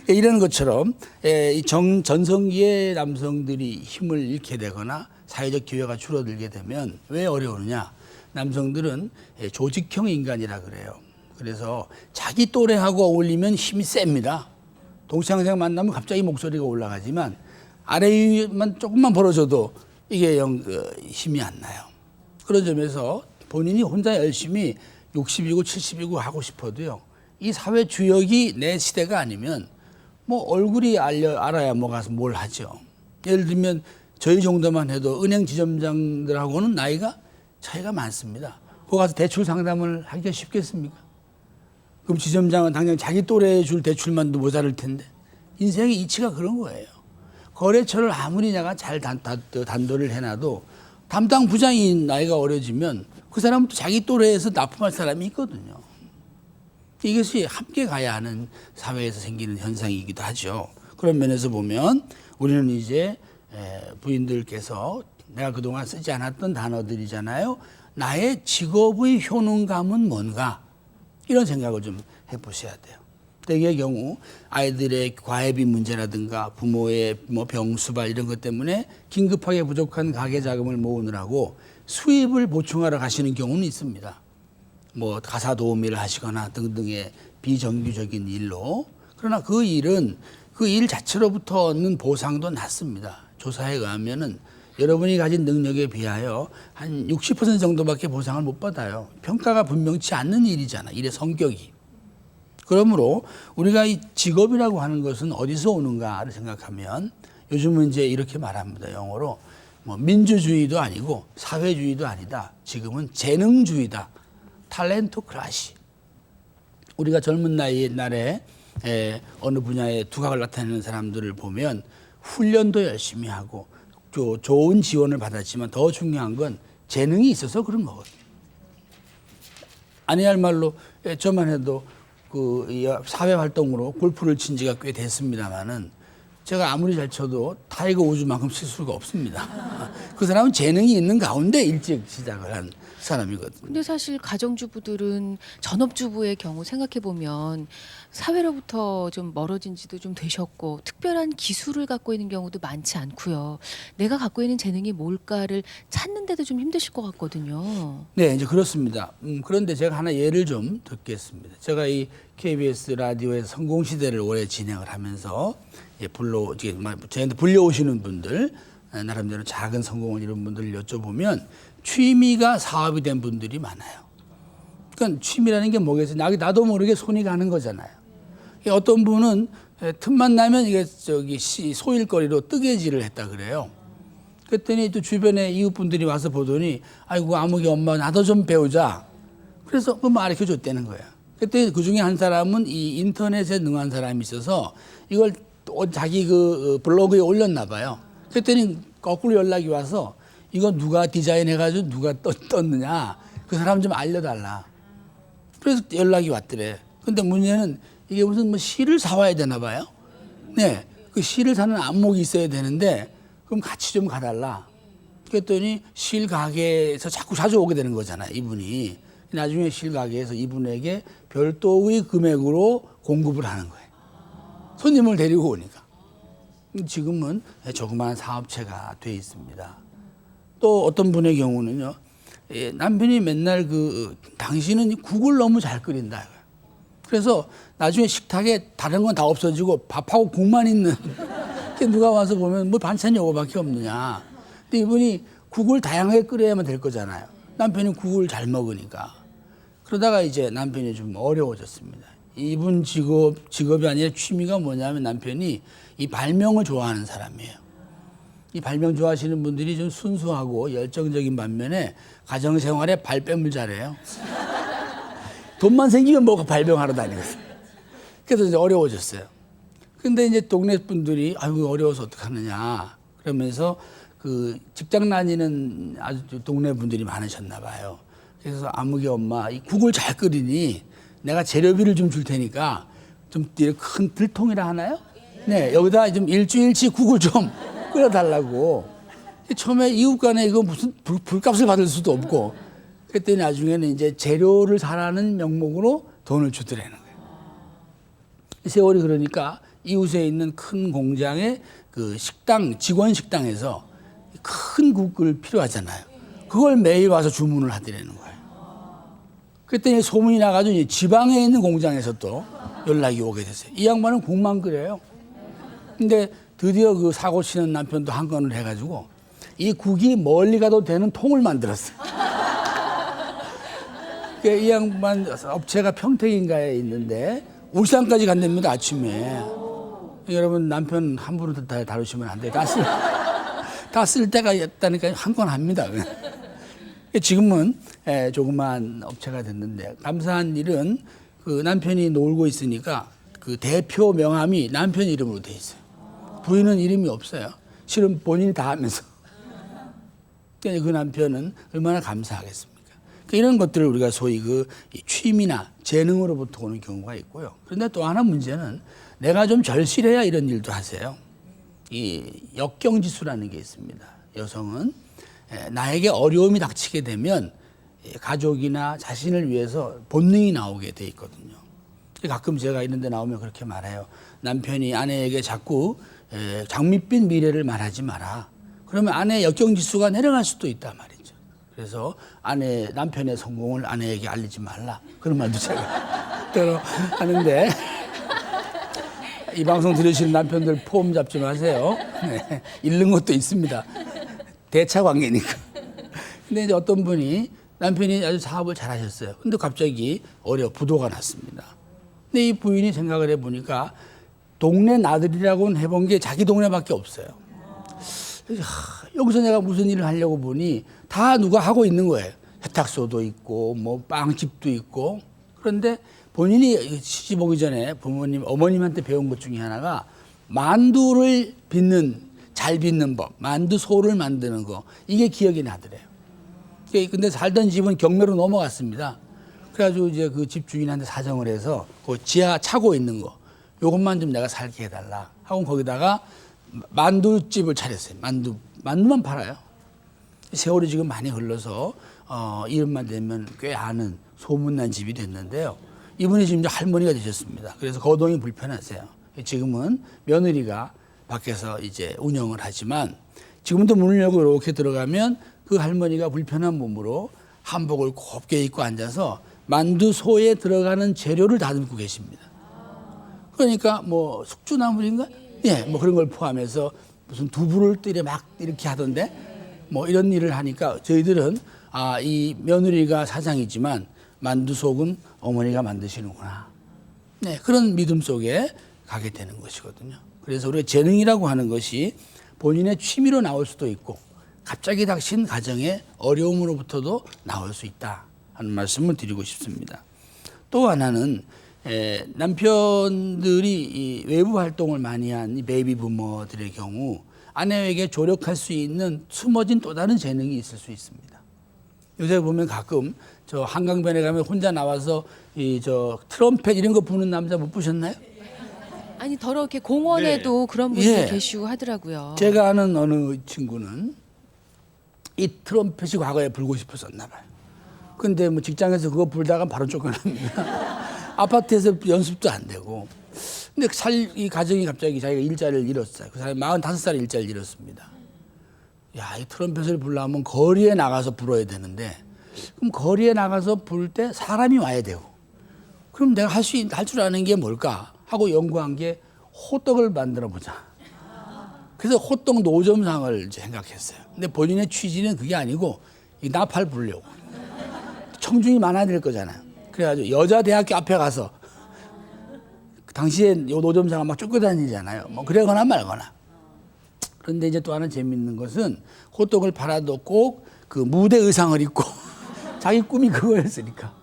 이런 것처럼 이 전성기의 남성들이 힘을 잃게 되거나 사회적 기회가 줄어들게 되면 왜 어려우느냐. 남성들은 조직형 인간이라 그래요. 그래서 자기 또래하고 어울리면 힘이 셉니다. 동창생 만나면 갑자기 목소리가 올라가지만 아래 위만 조금만 벌어져도 이게 힘이 안 나요. 그런 점에서 본인이 혼자 열심히 60이고 70이고 하고 싶어도요. 이 사회 주역이 내 시대가 아니면 뭐 얼굴이 알아야 뭐 가서 뭘 하죠. 예를 들면 저희 정도만 해도 은행 지점장들하고는 나이가 차이가 많습니다. 거기 가서 대출 상담을 하기가 쉽겠습니까? 그럼 지점장은 당장 자기 또래에 줄 대출만도 모자랄 텐데 인생의 이치가 그런 거예요. 거래처를 아무리 내가 잘 단도를 해놔도 담당 부장이 나이가 어려지면 그 사람은 또 자기 또래에서 납품할 사람이 있거든요. 이것이 함께 가야 하는 사회에서 생기는 현상이기도 하죠. 그런 면에서 보면 우리는 이제 부인들께서 내가 그동안 쓰지 않았던 단어들이잖아요. 나의 직업의 효능감은 뭔가 이런 생각을 좀 해보셔야 돼요. 대개의 경우 아이들의 과외비 문제라든가 부모의 뭐 병수발 이런 것 때문에 긴급하게 부족한 가계 자금을 모으느라고 수입을 보충하러 가시는 경우는 있습니다. 뭐 가사 도우미를 하시거나 등등의 비정규적인 일로. 그러나 그 일은 그 일 자체로부터 얻는 보상도 낮습니다. 조사에 의하면은 여러분이 가진 능력에 비하여 한 60% 정도밖에 보상을 못 받아요. 평가가 분명치 않는 일이잖아. 일의 성격이. 그러므로 우리가 이 직업이라고 하는 것은 어디서 오는가를 생각하면 요즘은 이제 이렇게 말합니다. 영어로 뭐 민주주의도 아니고 사회주의도 아니다. 지금은 재능주의다. 탤런토크라시. 우리가 젊은 나이 옛날에 어느 분야에 두각을 나타내는 사람들을 보면 훈련도 열심히 하고 좋은 지원을 받았지만 더 중요한 건 재능이 있어서 그런 거거든요. 아니할 말로 저만 해도 그 사회 활동으로 골프를 친 지가 꽤 됐습니다만은 제가 아무리 잘 쳐도 타이거 우즈만큼 칠 수가 없습니다. 그 사람은 재능이 있는 가운데 일찍 시작을 한 사람이거든요. 근데 사실 가정주부들은 전업주부의 경우 생각해 보면 사회로부터 좀 멀어진 지도 좀 되셨고 특별한 기술을 갖고 있는 경우도 많지 않고요. 내가 갖고 있는 재능이 뭘까를 찾는데도 좀 힘드실 것 같거든요. 네, 이제 그렇습니다. 그런데 제가 하나 예를 좀 듣겠습니다. 제가 이 KBS 라디오에서 성공시대를 오래 진행을 하면서 저한테 불려오시는 분들, 나름대로 작은 성공을 이룬 분들을 여쭤보면 취미가 사업이 된 분들이 많아요. 그러니까 취미라는 게 뭐겠어요? 나도 모르게 손이 가는 거잖아요. 어떤 분은 틈만 나면 이게 소일거리로 뜨개질을 했다 그래요. 그랬더니 또 주변에 이웃분들이 와서 보더니 아이고 아무개 엄마 나도 좀 배우자. 그래서 그거 가르쳐 줬다는 거예요. 그때 그 중에 한 사람은 이 인터넷에 능한 사람이 있어서 이걸 자기 그 블로그에 올렸나 봐요. 그랬더니 거꾸로 연락이 와서 이거 누가 디자인해가지고 누가 떴느냐 그 사람 좀 알려달라. 그래서 연락이 왔더래. 근데 문제는 이게 무슨 뭐 실을 사와야 되나 봐요. 네, 그 실을 사는 안목이 있어야 되는데 그럼 같이 좀 가달라. 그랬더니 실 가게에서 자주 오게 되는 거잖아요. 이분이. 나중에 실 가게에서 이분에게 별도의 금액으로 공급을 하는 거예요. 손님을 데리고 오니까. 지금은 조그마한 사업체가 돼 있습니다. 또 어떤 분의 경우는요. 남편이 맨날 당신은 국을 너무 잘 끓인다. 그래서 나중에 식탁에 다른 건 다 없어지고 밥하고 국만 있는. 누가 와서 보면 뭐 반찬이 이거밖에 없느냐. 근데 이분이 국을 다양하게 끓여야만 될 거잖아요. 남편이 국을 잘 먹으니까. 그러다가 이제 남편이 좀 어려워졌습니다. 이분 직업이 아니라 취미가 뭐냐면 남편이 이 발명을 좋아하는 사람이에요. 이 발명 좋아하시는 분들이 좀 순수하고 열정적인 반면에 가정생활에 발뺌을 잘해요. 돈만 생기면 뭐 발명하러 다니거든요. 그래서 이제 어려워졌어요. 근데 이제 동네 분들이 아이고 어려워서 어떡하느냐 그러면서 직장 다니는 아주 동네 분들이 많으셨나 봐요. 그래서 아무개 엄마 이 국을 잘 끓이니 내가 재료비를 좀 줄 테니까 좀 큰 들통이라 하나요? 네, 여기다 좀 일주일치 국을 좀 끓여달라고. 처음에 이웃 간에 이거 무슨 불값을 받을 수도 없고 그랬더니 나중에는 이제 재료를 사라는 명목으로 돈을 주더라는 거예요. 세월이 그러니까 이웃에 있는 큰 공장의 직원 식당에서 큰 국을 필요하잖아요. 그걸 매일 와서 주문을 하더라는 거예요. 그랬더니 소문이 나가지고 지방에 있는 공장에서 또 연락이 오게 됐어요. 이 양반은 국만 끓여요. 근데 드디어 사고 치는 남편도 한 건을 해가지고 이 국이 멀리 가도 되는 통을 만들었어요. 이 양반 업체가 평택인가에 있는데 울산까지 간답니다, 아침에. 여러분 남편 함부로 다 다루시면 안 돼요. 다 쓸 때가 있다니까 한 건 합니다. 지금은 조그만 업체가 됐는데 감사한 일은 남편이 놀고 있으니까 대표 명함이 남편 이름으로 돼 있어요. 부인은 이름이 없어요. 실은 본인이 다 하면서. 그 남편은 얼마나 감사하겠습니까? 이런 것들을 우리가 소위 취미나 재능으로부터 오는 경우가 있고요. 그런데 또 하나 문제는 내가 좀 절실해야 이런 일도 하세요. 이 역경지수라는 게 있습니다. 여성은 나에게 어려움이 닥치게 되면 가족이나 자신을 위해서 본능이 나오게 돼 있거든요. 가끔 제가 이런 데 나오면 그렇게 말해요. 남편이 아내에게 자꾸 장밋빛 미래를 말하지 마라. 그러면 아내의 역경지수가 내려갈 수도 있단 말이죠. 그래서 남편의 성공을 아내에게 알리지 말라. 그런 말도 제가 때로 하는데 이 방송 들으시는 남편들 폼 잡지 마세요. 네, 잃는 것도 있습니다. 대차 관계니까. 근데 이제 어떤 분이 남편이 아주 사업을 잘 하셨어요. 근데 갑자기 부도가 났습니다. 근데 이 부인이 생각을 해보니까 동네 나들이라고는 해본 게 자기 동네밖에 없어요. 여기서 내가 무슨 일을 하려고 보니 다 누가 하고 있는 거예요. 세탁소도 있고 뭐 빵집도 있고. 그런데 본인이 시집 오기 전에 어머님한테 배운 것 중에 하나가 만두를 잘 빚는 법, 만두소를 만드는 거, 이게 기억이 나더래요. 근데 살던 집은 경매로 넘어갔습니다. 그래가지고 이제 그 집 주인한테 사정을 해서 지하 차고 있는 거, 요것만 좀 내가 살게 해달라 하고 거기다가 만두집을 차렸어요. 만두만 팔아요. 세월이 지금 많이 흘러서 이름만 되면 꽤 아는 소문난 집이 됐는데요. 이분이 지금 이제 할머니가 되셨습니다. 그래서 거동이 불편하세요. 지금은 며느리가 밖에서 이제 운영을 하지만 지금도 문을 열고 이렇게 들어가면 그 할머니가 불편한 몸으로 한복을 곱게 입고 앉아서 만두소에 들어가는 재료를 다듬고 계십니다. 그러니까 뭐 숙주나물인가? 예, 뭐 그런 걸 포함해서 무슨 두부를 또 막 이렇게 하던데 뭐 이런 일을 하니까 저희들은 이 며느리가 사장이지만 만두속은 어머니가 만드시는구나. 네, 그런 믿음 속에 가게 되는 것이거든요. 그래서 우리가 재능이라고 하는 것이 본인의 취미로 나올 수도 있고 갑자기 닥친 가정의 어려움으로부터도 나올 수 있다 하는 말씀을 드리고 싶습니다. 또 하나는 남편들이 이 외부 활동을 많이 한 이 베이비 부머들의 경우 아내에게 조력할 수 있는 숨어진 또 다른 재능이 있을 수 있습니다. 요새 보면 가끔 저 한강변에 가면 혼자 나와서 트럼펫 이런 거 부는 남자 못 보셨나요? 아니 더럽게 공원에도 그런 분들 계시고 하더라고요. 제가 아는 어느 친구는 이 트럼펫이 과거에 불고 싶었었나 봐요. 근데 뭐 직장에서 그거 불다가 바로 쫓겨납니다. 아파트에서 연습도 안 되고. 근데 이 가정이 갑자기 자기가 일자리를 잃었어요. 그 사람이 45살에 일자리를 잃었습니다. 야, 이 트럼펫을 불려면 거리에 나가서 불어야 되는데 그럼 거리에 나가서 부를 때 사람이 와야 되고, 그럼 내가 할 줄 아는 게 뭘까 하고 연구한 게 호떡을 만들어 보자. 그래서 호떡 노점상을 이제 생각했어요. 근데 본인의 취지는 그게 아니고 이 나팔 부르려고. 청중이 많아야 될 거잖아요. 그래가지고 여자 대학교 앞에 가서, 당시에 요 노점상을 막 쫓겨다니잖아요. 뭐 그러거나 말거나. 그런데 이제 또 하나 재밌는 것은 호떡을 팔아도 꼭 그 무대 의상을 입고 자기 꿈이 그거였으니까.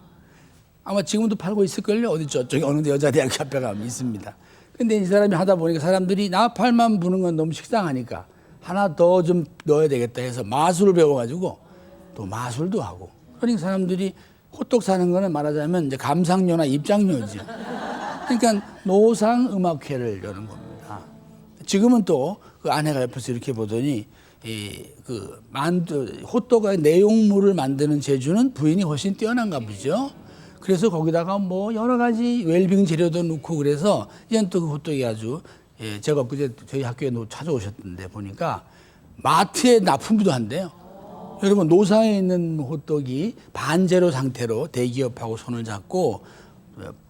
아마 지금도 팔고 있을걸요. 어디 저쪽에 어느 여자 대학교 앞에 가면 있습니다. 근데 이 사람이 하다 보니까 사람들이 나팔만 부는 건 너무 식상하니까 하나 더 좀 넣어야 되겠다 해서 마술을 배워가지고 또 마술도 하고. 그러니까 사람들이 호떡 사는 거는 말하자면 이제 감상료나 입장료지. 그러니까 노상음악회를 여는 겁니다. 지금은 또 그 아내가 옆에서 이렇게 보더니 호떡의 내용물을 만드는 재주는 부인이 훨씬 뛰어난가 보죠. 그래서 거기다가 뭐 여러 가지 웰빙 재료도 넣고 그래서 이젠 또 그 호떡이 아주, 제가 그제 저희 학교에 찾아오셨던데 보니까 마트에 납품도 한대요. 여러분, 노상에 있는 호떡이 반제로 상태로 대기업하고 손을 잡고,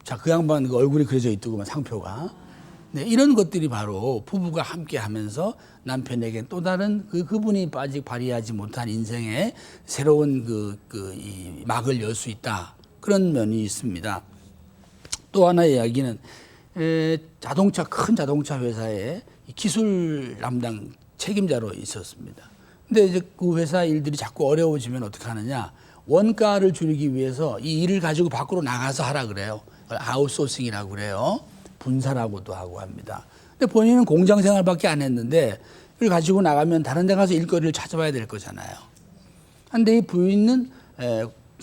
자, 그 양반 그 얼굴이 그려져 있더구만, 상표가. 네, 이런 것들이 바로 부부가 함께 하면서 남편에게 또 다른 그분이 아직 발휘하지 못한 인생의 새로운 이 막을 열 수 있다. 그런 면이 있습니다. 또 하나의 이야기는 큰 자동차 회사의 기술 담당 책임자로 있었습니다. 근데 이제 그 회사 일들이 자꾸 어려워지면 어떻게 하느냐? 원가를 줄이기 위해서 이 일을 가지고 밖으로 나가서 하라 그래요. 그걸 아웃소싱이라고 그래요. 분사라고도 하고 합니다. 근데 본인은 공장 생활밖에 안 했는데 이걸 가지고 나가면 다른 데 가서 일거리를 찾아봐야 될 거잖아요. 근데 이 부인은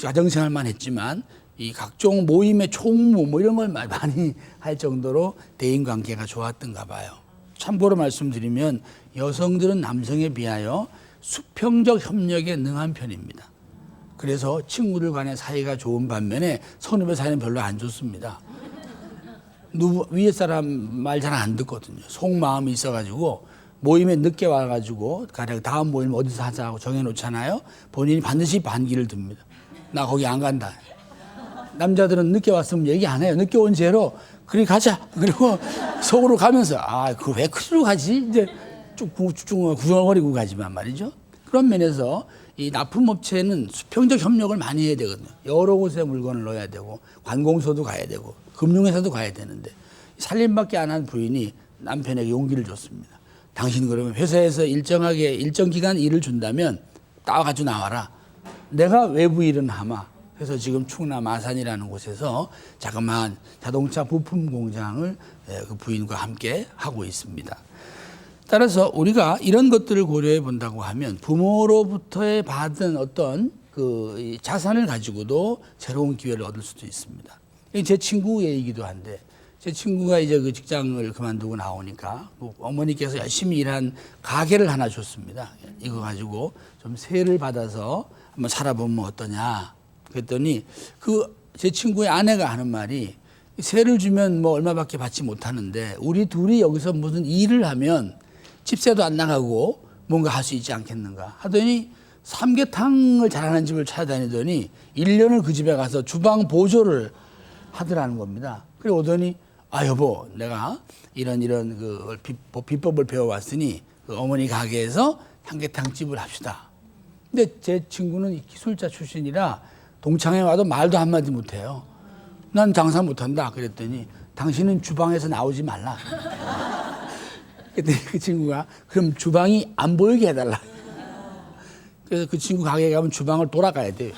가정생활만 했지만 이 각종 모임의 총무 뭐 이런 걸 많이 할 정도로 대인관계가 좋았던가 봐요. 참고로 말씀드리면 여성들은 남성에 비하여 수평적 협력에 능한 편입니다. 그래서 친구들 간의 사이가 좋은 반면에 선후배 사이는 별로 안 좋습니다. 위에 사람 말 잘 안 듣거든요. 속마음이 있어가지고 모임에 늦게 와가지고 가령 다음 모임 어디서 하자고 정해놓잖아요. 본인이 반드시 반기를 듭니다. 나 거기 안 간다. 남자들은 늦게 왔으면 얘기 안 해요. 늦게 온 죄로 그리 가자. 그리고 속으로 가면서 그 왜 그리로 가지? 이제 쭉 구성거리고 가지만 말이죠. 그런 면에서 이 납품업체는 수평적 협력을 많이 해야 되거든요. 여러 곳에 물건을 넣어야 되고 관공서도 가야 되고 금융회사도 가야 되는데 살림밖에 안 한 부인이 남편에게 용기를 줬습니다. 당신 그러면 회사에서 일정 기간 일을 준다면 따가지고 나와라. 내가 외부 일은 하마. 그래서 지금 충남 아산이라는 곳에서 자그마한 자동차 부품 공장을 그 부인과 함께 하고 있습니다. 따라서 우리가 이런 것들을 고려해 본다고 하면 부모로부터의 받은 어떤 그 자산을 가지고도 새로운 기회를 얻을 수도 있습니다. 제 친구 얘기이기도 한데, 제 친구가 이제 그 직장을 그만두고 나오니까 어머니께서 열심히 일한 가게를 하나 줬습니다. 이거 가지고 좀 세를 받아서 한번 살아보면 어떠냐. 그랬더니 제 친구의 아내가 하는 말이, 세를 주면 뭐 얼마밖에 받지 못하는데 우리 둘이 여기서 무슨 일을 하면 집세도 안 나가고 뭔가 할 수 있지 않겠는가 하더니 삼계탕을 잘하는 집을 찾아다니더니 1년을 그 집에 가서 주방 보조를 하더라는 겁니다. 그리고 오더니 여보, 내가 이런 그 비법을 배워왔으니 그 어머니 가게에서 삼계탕 집을 합시다. 근데 제 친구는 기술자 출신이라 동창회 와도 말도 한마디 못해요. 난 장사 못한다. 그랬더니 당신은 주방에서 나오지 말라. 그때 그 친구가 그럼 주방이 안 보이게 해달라. 그래서 그 친구 가게에 가면 주방을 돌아가야 돼요.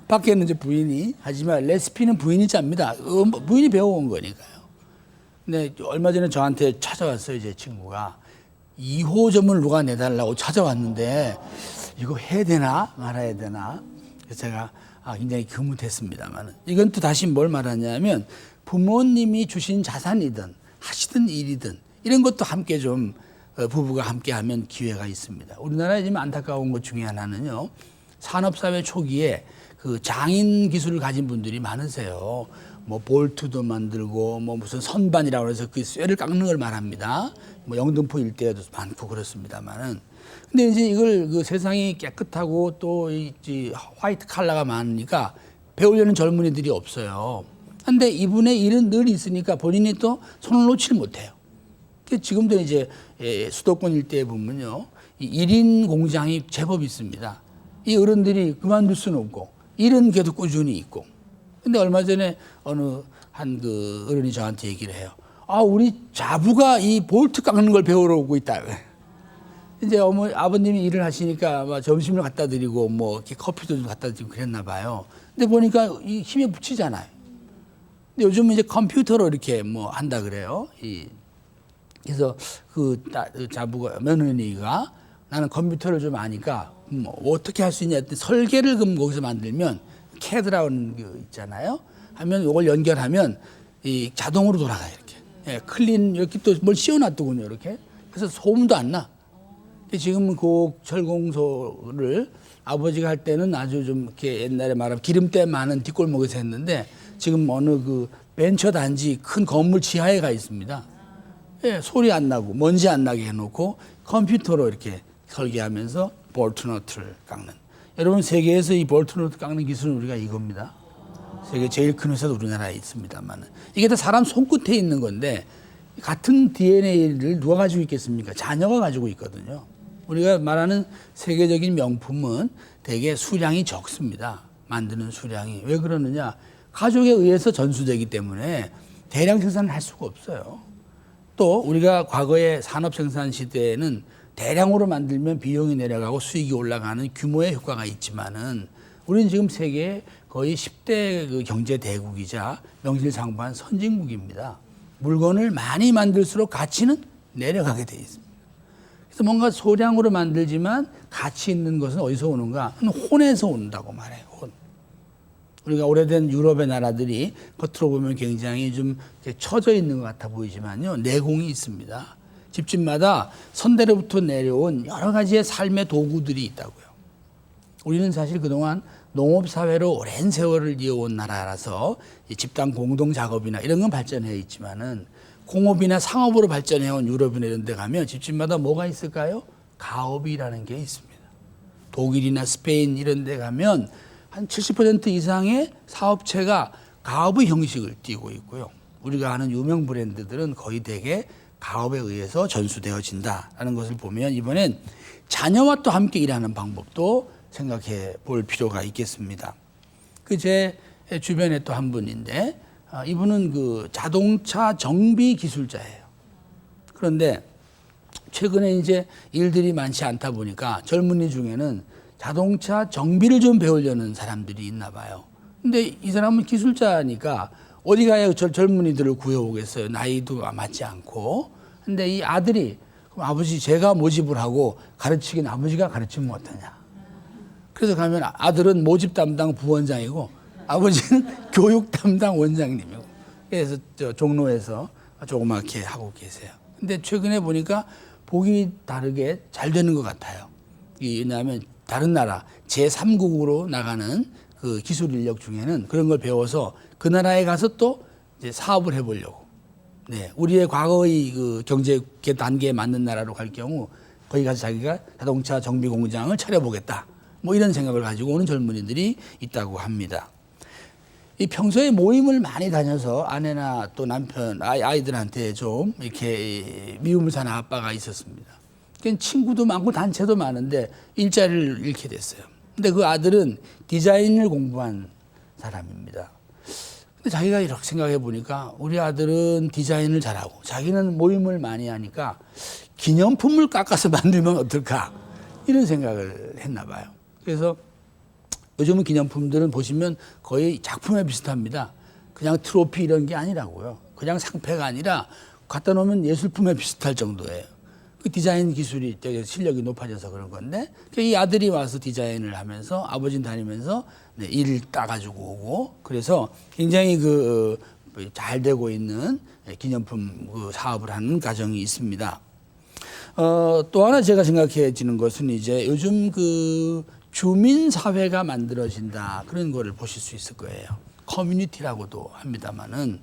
밖에는 이제 부인이 하지만 레시피는 부인이 짭니다. 부인이 배워온 거니까요. 근데 얼마 전에 저한테 찾아왔어요. 제 친구가 2호점을 누가 내달라고 찾아왔는데 이거 해야 되나 말아야 되나. 그래서 제가 굉장히 금뭇했습니다만, 이건 또 다시 뭘 말하냐면 부모님이 주신 자산이든 하시던 일이든 이런 것도 함께 좀 부부가 함께 하면 기회가 있습니다. 우리나라에 지금 안타까운 것 중에 하나는요, 산업사회 초기에 그 장인 기술을 가진 분들이 많으세요. 뭐 볼트도 만들고 뭐 무슨 선반이라고 해서 그 쇠를 깎는 걸 말합니다. 뭐 영등포 일대에도 많고 그렇습니다만은, 근데 이제 이걸 그 세상이 깨끗하고 또 이 화이트 칼라가 많으니까 배우려는 젊은이들이 없어요. 근데 이분의 일은 늘 있으니까 본인이 또 손을 놓질 못해요. 지금도 이제 수도권 일대에 보면요, 이 1인 공장이 제법 있습니다. 이 어른들이 그만둘 수는 없고 일은 계속 꾸준히 있고. 근데 얼마 전에 어느 한 그 어른이 저한테 얘기를 해요. 아, 우리 자부가 이 볼트 깎는 걸 배우러 오고 있다. 이제 아버님이 일을 하시니까 아마 점심을 갖다 드리고 뭐 이렇게 커피도 좀 갖다 드리고 그랬나 봐요. 근데 보니까 이 힘에 붙이잖아요. 근데 요즘은 이제 컴퓨터로 이렇게 뭐 한다 그래요. 그래서 그 자부가 며느리가 나는 컴퓨터를 좀 아니까 뭐 어떻게 할 수 있냐 했더니 설계를 그럼 거기서 만들면 CAD라는 거 있잖아요. 하면 이걸 연결하면 이 자동으로 돌아가요. 이렇게. 예, 클린 이렇게 또 뭘 씌워놨더군요. 이렇게. 그래서 소음도 안 나. 지금은 그 철공소를 아버지가 할 때는 아주 좀 이렇게 옛날에 말하면 기름때 많은 뒷골목에서 했는데 지금 어느 그 벤처 단지 큰 건물 지하에 가 있습니다. 예, 소리 안 나고 먼지 안 나게 해놓고 컴퓨터로 이렇게 설계하면서 볼트 너트를 깎는. 여러분 세계에서 이 볼트 너트 깎는 기술은 우리가 이겁니다. 세계 제일 큰 회사도 우리나라에 있습니다만 이게 다 사람 손끝에 있는 건데 같은 DNA를 누가 가지고 있겠습니까? 자녀가 가지고 있거든요. 우리가 말하는 세계적인 명품은 대개 수량이 적습니다. 만드는 수량이. 왜 그러느냐? 가족에 의해서 전수되기 때문에 대량 생산을 할 수가 없어요. 또 우리가 과거의 산업 생산 시대에는 대량으로 만들면 비용이 내려가고 수익이 올라가는 규모의 효과가 있지만은 우리는 지금 세계 거의 10대 그 경제 대국이자 명실상부한 선진국입니다. 물건을 많이 만들수록 가치는 내려가게 돼 있습니다. 그래서 뭔가 소량으로 만들지만 가치 있는 것은 어디서 오는가? 혼에서 온다고 말해요. 혼. 우리가 오래된 유럽의 나라들이 겉으로 보면 굉장히 좀 처져 있는 것 같아 보이지만요. 내공이 있습니다. 집집마다 선대로부터 내려온 여러 가지의 삶의 도구들이 있다고요. 우리는 사실 그동안 농업사회로 오랜 세월을 이어온 나라라서 집단 공동 작업이나 이런 건 발전해 있지만은 공업이나 상업으로 발전해온 유럽이나 이런 데 가면 집집마다 뭐가 있을까요? 가업이라는 게 있습니다. 독일이나 스페인 이런 데 가면 한 70% 이상의 사업체가 가업의 형식을 띠고 있고요. 우리가 아는 유명 브랜드들은 거의 대개 가업에 의해서 전수되어진다라는 것을 보면 이번엔 자녀와 또 함께 일하는 방법도 생각해 볼 필요가 있겠습니다. 그 제 주변에 또 한 분인데 이분은 그 자동차 정비 기술자예요. 그런데 최근에 이제 일들이 많지 않다 보니까 젊은이 중에는 자동차 정비를 좀 배우려는 사람들이 있나 봐요. 근데 이 사람은 기술자니까 어디 가야 젊은이들을 구해오겠어요. 나이도 맞지 않고. 근데 이 아들이 그럼 아버지 제가 모집을 하고 가르치긴 아버지가 가르치면 어떠냐. 그래서 가면 아들은 모집 담당 부원장이고 아버지는 교육 담당 원장님이고 그래서 저 종로에서 조그맣게 하고 계세요. 근데 최근에 보니까 보기 다르게 잘 되는 것 같아요. 왜냐하면 다른 나라 제3국으로 나가는 그 기술 인력 중에는 그런 걸 배워서 그 나라에 가서 또 이제 사업을 해보려고. 네, 우리의 과거의 그 경제 단계에 맞는 나라로 갈 경우 거기 가서 자기가 자동차 정비 공장을 차려보겠다. 뭐 이런 생각을 가지고 오는 젊은이들이 있다고 합니다. 이 평소에 모임을 많이 다녀서 아내나 또 남편, 아이들한테 좀 이렇게 미움을 사는 아빠가 있었습니다. 그러니까 친구도 많고 단체도 많은데 일자리를 잃게 됐어요. 근데 그 아들은 디자인을 공부한 사람입니다. 근데 자기가 이렇게 생각해 보니까 우리 아들은 디자인을 잘하고 자기는 모임을 많이 하니까 기념품을 깎아서 만들면 어떨까 이런 생각을 했나 봐요. 그래서 요즘은 기념품들은 보시면 거의 작품에 비슷합니다. 그냥 트로피 이런 게 아니라고요. 그냥 상패가 아니라 갖다 놓으면 예술품에 비슷할 정도예요. 그 디자인 기술이 실력이 높아져서 그런 건데 이 아들이 와서 디자인을 하면서 아버지는 다니면서 일을 따가지고 오고 그래서 굉장히 그 잘 되고 있는 기념품 그 사업을 하는 가정이 있습니다. 또 하나 제가 생각해지는 것은 이제 요즘 그 주민 사회가 만들어진다 그런 거를 보실 수 있을 거예요. 커뮤니티라고도 합니다만은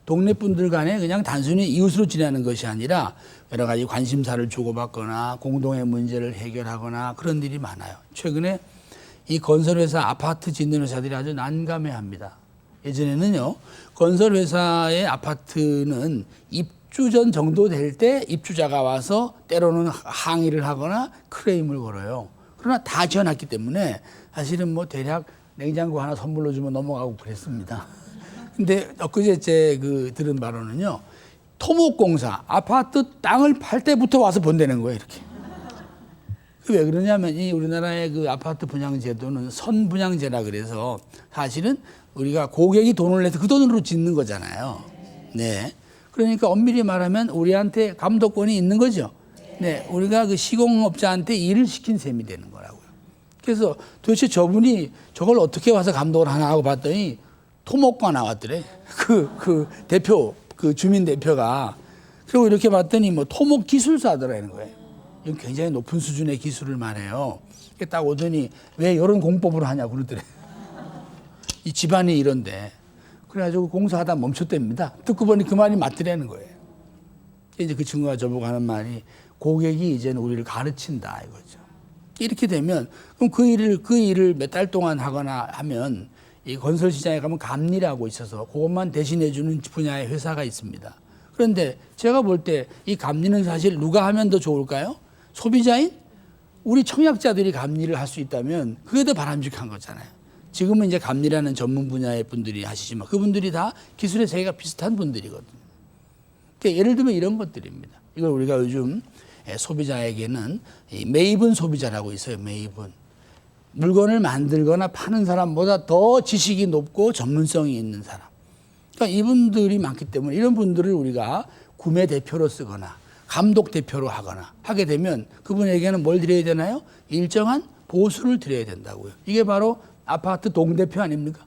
동네 분들 간에 그냥 단순히 이웃으로 지내는 것이 아니라 여러 가지 관심사를 주고받거나 공동의 문제를 해결하거나 그런 일이 많아요. 최근에 이 건설회사 아파트 짓는 회사들이 아주 난감해합니다. 예전에는요, 건설회사의 아파트는 입주전 정도 될 때 입주자가 와서 때로는 항의를 하거나 크레임을 걸어요. 그러나 다 지어놨기 때문에 사실은 뭐 대략 냉장고 하나 선물로 주면 넘어가고 그랬습니다. 근데 엊그제 들은 바로는요, 토목공사 아파트 땅을 팔 때부터 와서 본다는 거예요, 이렇게. 왜 그러냐면 이 우리나라의 그 아파트 분양 제도는 선분양제라 그래서 사실은 우리가 고객이 돈을 내서 그 돈으로 짓는 거잖아요. 네. 그러니까 엄밀히 말하면 우리한테 감독권이 있는 거죠. 네. 우리가 그 시공업자한테 일을 시킨 셈이 되는 거라고요. 그래서 도대체 저분이 저걸 어떻게 와서 감독을 하나 하고 봤더니 토목과 나왔더래. 그 대표, 그 주민 대표가. 그리고 이렇게 봤더니 뭐 토목 기술사더라는 거예요. 이건 굉장히 높은 수준의 기술을 말해요. 딱 오더니 왜 이런 공법으로 하냐고 그러더래. 이 집안이 이런데. 그래가지고 공사하다 멈췄답니다. 듣고 보니 그 말이 맞더라는 거예요. 이제 그 친구가 저보고 하는 말이 고객이 이제는 우리를 가르친다 이거죠. 이렇게 되면 그럼 그 일을 몇 달 동안 하거나 하면 이 건설 시장에 가면 감리라고 있어서 그것만 대신해 주는 분야의 회사가 있습니다. 그런데 제가 볼 때 이 감리는 사실 누가 하면 더 좋을까요? 소비자인 우리 청약자들이 감리를 할 수 있다면 그게 더 바람직한 거잖아요. 지금은 이제 감리라는 전문 분야의 분들이 하시지만 그분들이 다 기술의 세계가 비슷한 분들이거든요. 그러니까 예를 들면 이런 것들입니다. 이걸 우리가 요즘 소비자에게는 매입은 소비자라고 있어요. 매입은. 물건을 만들거나 파는 사람보다 더 지식이 높고 전문성이 있는 사람. 그러니까 이분들이 많기 때문에 이런 분들을 우리가 구매 대표로 쓰거나 감독 대표로 하거나 하게 되면 그분에게는 뭘 드려야 되나요? 일정한 보수를 드려야 된다고요. 이게 바로 아파트 동대표 아닙니까?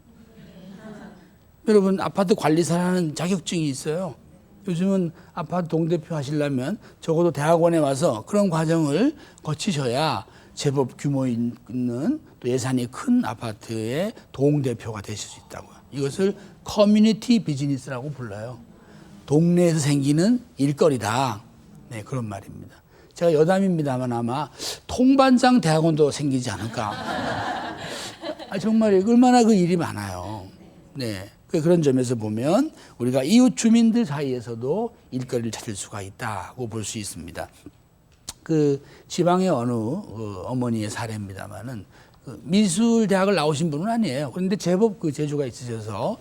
여러분 아파트 관리사라는 자격증이 있어요. 요즘은 아파트 동대표 하시려면 적어도 대학원에 와서 그런 과정을 거치셔야 제법 규모 있는 또 예산이 큰 아파트의 동대표가 되실 수 있다고요. 이것을 커뮤니티 비즈니스라고 불러요. 동네에서 생기는 일거리다. 네, 그런 말입니다. 제가 여담입니다만 아마 통반장 대학원도 생기지 않을까. 정말 얼마나 그 일이 많아요. 네. 그런 점에서 보면 우리가 이웃 주민들 사이에서도 일거리를 찾을 수가 있다고 볼 수 있습니다. 그 지방의 어느 어머니의 사례입니다만은 그 미술 대학을 나오신 분은 아니에요. 그런데 제법 그 재주가 있으셔서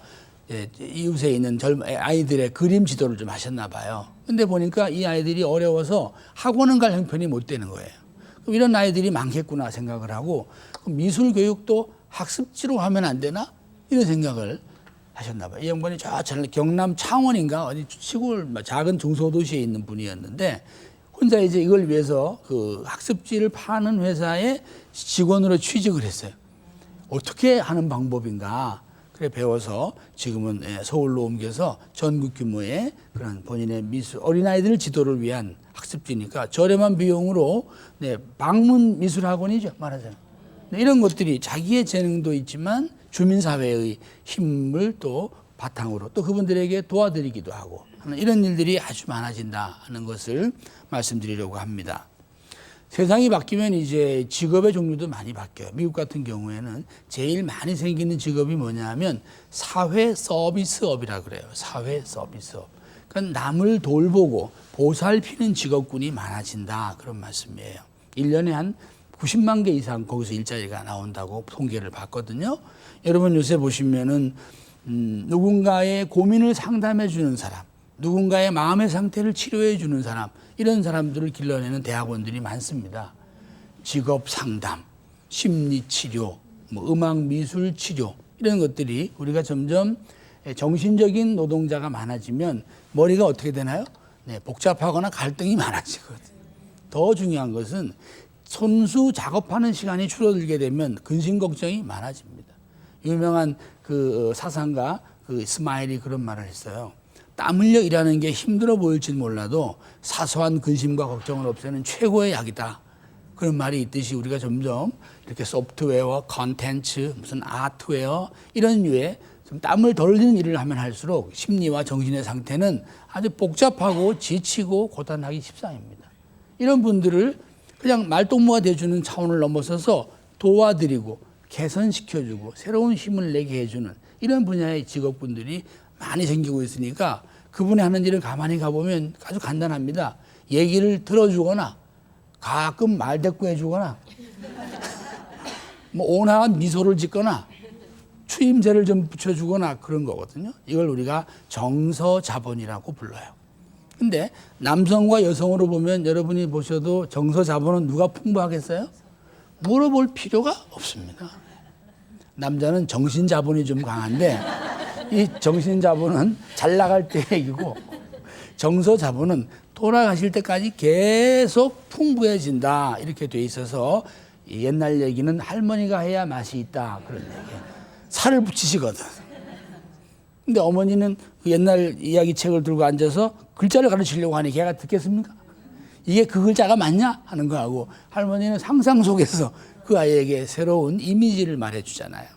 이웃에 있는 젊은 아이들의 그림 지도를 좀 하셨나 봐요. 근데 보니까 이 아이들이 어려워서 학원은 갈 형편이 못 되는 거예요. 그럼 이런 아이들이 많겠구나 생각을 하고 미술 교육도 학습지로 하면 안 되나? 이런 생각을 하셨나 봐요. 이 양반이 저 경남 창원인가 어디 시골 작은 중소도시에 있는 분이었는데 혼자 이제 이걸 위해서 그 학습지를 파는 회사에 직원으로 취직을 했어요. 어떻게 하는 방법인가? 그래 배워서 지금은 서울로 옮겨서 전국 규모의 그런 본인의 미술 어린아이들 지도를 위한 학습지니까 저렴한 비용으로 방문 미술 학원이죠 말하자면 이런 것들이 자기의 재능도 있지만 주민사회의 힘을 또 바탕으로 또 그분들에게 도와드리기도 하고 하는 이런 일들이 아주 많아진다 하는 것을 말씀드리려고 합니다. 세상이 바뀌면 이제 직업의 종류도 많이 바뀌어요. 미국 같은 경우에는 제일 많이 생기는 직업이 뭐냐면 사회 서비스업이라 그래요. 사회 서비스업. 그러니까 남을 돌보고 보살피는 직업군이 많아진다 그런 말씀이에요. 1년에 한 90만 개 이상 거기서 일자리가 나온다고 통계를 봤거든요. 여러분 요새 보시면은 누군가의 고민을 상담해 주는 사람, 누군가의 마음의 상태를 치료해 주는 사람, 이런 사람들을 길러내는 대학원들이 많습니다. 직업 상담, 심리 치료, 음악 미술 치료 이런 것들이 우리가 점점 정신적인 노동자가 많아지면 머리가 어떻게 되나요? 네, 복잡하거나 갈등이 많아지거든요. 더 중요한 것은 손수 작업하는 시간이 줄어들게 되면 근심 걱정이 많아집니다. 유명한 그 사상가 그 스마일이 그런 말을 했어요. 땀 흘려 일하는 게 힘들어 보일진 몰라도 사소한 근심과 걱정을 없애는 최고의 약이다. 그런 말이 있듯이 우리가 점점 이렇게 소프트웨어, 컨텐츠, 무슨 아트웨어 이런 류의 좀 땀을 덜 흘리는 일을 하면 할수록 심리와 정신의 상태는 아주 복잡하고 지치고 고단하기 십상입니다. 이런 분들을 그냥 말동무가 돼주는 차원을 넘어서서 도와드리고 개선시켜주고 새로운 힘을 내게 해주는 이런 분야의 직업군들이 많이 생기고 있으니까 그분이 하는 일을 가만히 가보면 아주 간단합니다. 얘기를 들어주거나 가끔 말대꾸해주거나 뭐 온화한 미소를 짓거나 추임새를 좀 붙여주거나 그런 거거든요. 이걸 우리가 정서자본이라고 불러요. 근데 남성과 여성으로 보면 여러분이 보셔도 정서자본은 누가 풍부하겠어요? 물어볼 필요가 없습니다. 남자는 정신자본이 좀 강한데 이 정신자본은 잘 나갈 때 얘기고 정서자본은 돌아가실 때까지 계속 풍부해진다 이렇게 돼 있어서 옛날 얘기는 할머니가 해야 맛이 있다 그런 얘기예요. 살을 붙이시거든. 근데 어머니는 그 옛날 이야기 책을 들고 앉아서 글자를 가르치려고 하니 걔가 듣겠습니까? 이게 그 글자가 맞냐 하는 거하고 할머니는 상상 속에서 그 아이에게 새로운 이미지를 말해주잖아요.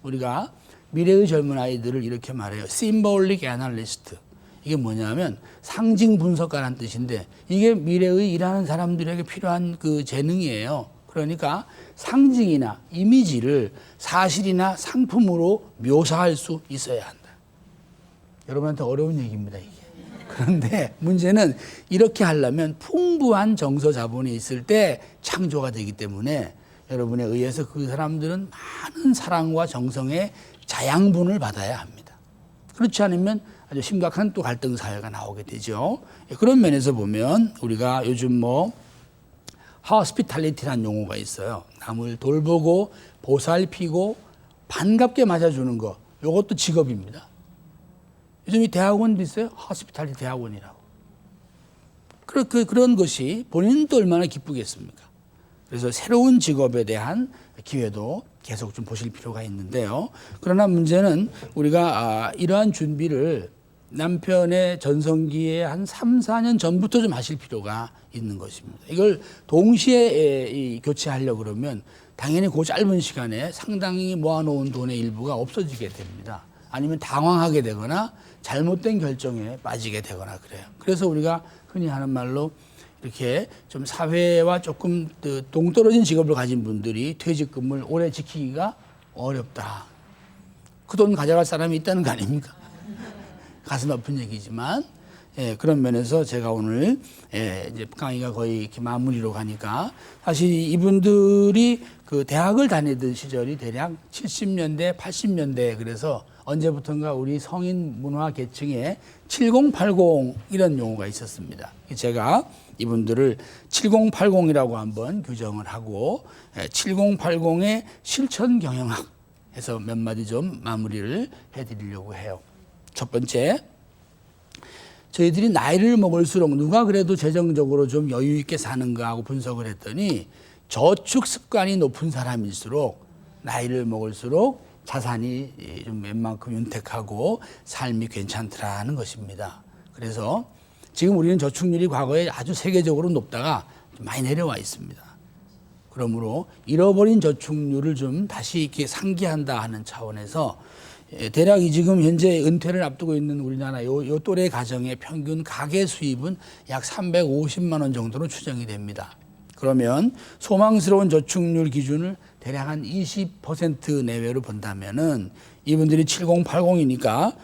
우리가 미래의 젊은 아이들을 이렇게 말해요. Symbolic Analyst. 이게 뭐냐면 상징 분석가라는 뜻인데 이게 미래의 일하는 사람들에게 필요한 그 재능이에요. 그러니까 상징이나 이미지를 사실이나 상품으로 묘사할 수 있어야 한다. 여러분한테 어려운 얘기입니다, 이게. 그런데 문제는 이렇게 하려면 풍부한 정서 자본이 있을 때 창조가 되기 때문에 여러분에 의해서 그 사람들은 많은 사랑과 정성의 자양분을 받아야 합니다. 그렇지 않으면 아주 심각한 또 갈등 사회가 나오게 되죠. 그런 면에서 보면 우리가 요즘 뭐 hospitality라는 용어가 있어요. 남을 돌보고 보살피고 반갑게 맞아주는 거. 이것도 직업입니다. 요즘 이 대학원도 있어요. hospitality 대학원이라고. 그런 것이 본인은 또 얼마나 기쁘겠습니까? 그래서 새로운 직업에 대한 기회도 계속 좀 보실 필요가 있는데요. 그러나 문제는 우리가 이러한 준비를 남편의 전성기에 한 3, 4년 전부터 좀 하실 필요가 있는 것입니다. 이걸 동시에 교체하려고 그러면 당연히 그 짧은 시간에 상당히 모아놓은 돈의 일부가 없어지게 됩니다. 아니면 당황하게 되거나 잘못된 결정에 빠지게 되거나 그래요. 그래서 우리가 흔히 하는 말로 이렇게 좀 사회와 조금 동떨어진 직업을 가진 분들이 퇴직금을 오래 지키기가 어렵다. 그 돈 가져갈 사람이 있다는 거 아닙니까? 가슴 아픈 얘기지만 그런 면에서 제가 오늘 이제 강의가 거의 이렇게 마무리로 가니까 사실 이분들이 그 대학을 다니던 시절이 대략 70년대, 80년대 그래서 언제부턴가 우리 성인 문화 계층에 7080 이런 용어가 있었습니다. 제가 이분들을 7080이라고 한번 규정을 하고 7080의 실천 경영학 해서 몇 마디 좀 마무리를 해드리려고 해요. 첫 번째, 저희들이 나이를 먹을수록 누가 그래도 재정적으로 좀 여유 있게 사는가 하고 분석을 했더니 저축 습관이 높은 사람일수록 나이를 먹을수록 자산이 좀 웬만큼 윤택하고 삶이 괜찮더라는 것입니다. 그래서 지금 우리는 저축률이 과거에 아주 세계적으로 높다가 좀 많이 내려와 있습니다. 그러므로 잃어버린 저축률을 좀 다시 이렇게 상기한다 하는 차원에서 대략 지금 현재 은퇴를 앞두고 있는 우리나라 요 또래 가정의 평균 가계 수입은 약 350만 원 정도로 추정이 됩니다. 그러면 소망스러운 저축률 기준을 대략 한 20% 내외로 본다면은 이분들이 7080이니까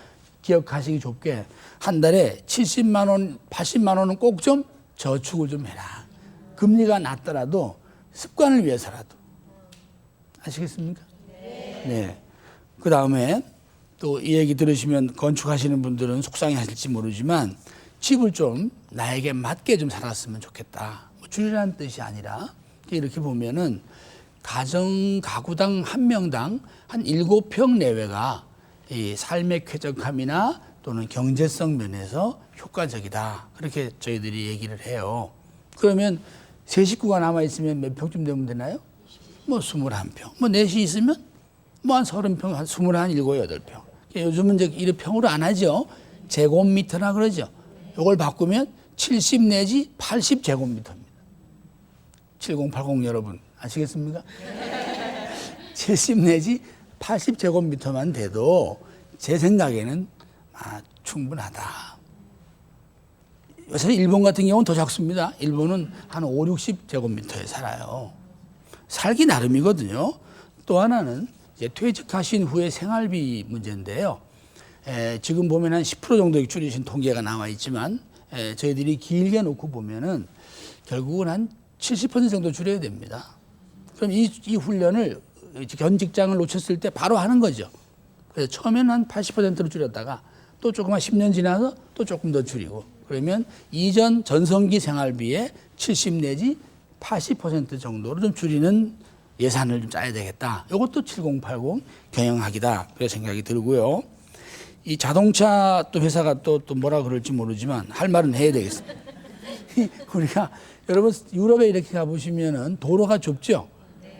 기억하시기 좋게 한 달에 70만 원, 80만 원은 꼭 좀 저축을 좀 해라. 금리가 낮더라도 습관을 위해서라도. 아시겠습니까? 네. 그 다음에 또 이 얘기 들으시면 건축하시는 분들은 속상해 하실지 모르지만 집을 좀 나에게 맞게 좀 살았으면 좋겠다. 뭐 줄이라는 뜻이 아니라 이렇게 보면은 가구당 한 명당 한 7평 내외가 이 삶의 쾌적함이나 또는 경제성 면에서 효과적이다. 그렇게 저희들이 얘기를 해요. 그러면 세 식구가 남아있으면 몇 평쯤 되면 되나요? 뭐 21평. 뭐 넷이 있으면 뭐 한 30평, 한 21, 7, 8평. 요즘은 이제 이래 평으로 안 하죠. 제곱미터라 그러죠. 이걸 바꾸면 70 내지 80 제곱미터입니다. 7080 여러분 아시겠습니까? 70 내지 80 제곱미터만 돼도 제 생각에는 충분하다. 사실 일본 같은 경우는 더 작습니다. 일본은 한 5, 60제곱미터에 살아요. 살기 나름이거든요. 또 하나는 이제 퇴직하신 후에 생활비 문제인데요. 지금 보면 한 10% 정도 줄이신 통계가 나와 있지만 저희들이 길게 놓고 보면은 결국은 한 70% 정도 줄여야 됩니다. 그럼 이 훈련을 현 직장을 놓쳤을 때 바로 하는 거죠. 그래서 처음에는 한 80%로 줄였다가 또 조금 한 10년 지나서 또 조금 더 줄이고 그러면 이전 전성기 생활비의 70 내지 80% 정도로 좀 줄이는 예산을 좀 짜야 되겠다. 이것도 7080 경영학이다. 그런 생각이 들고요. 이 자동차 또 회사가 또 뭐라 그럴지 모르지만 할 말은 해야 되겠습니다. 우리가 여러분 유럽에 이렇게 가보시면은 도로가 좁죠.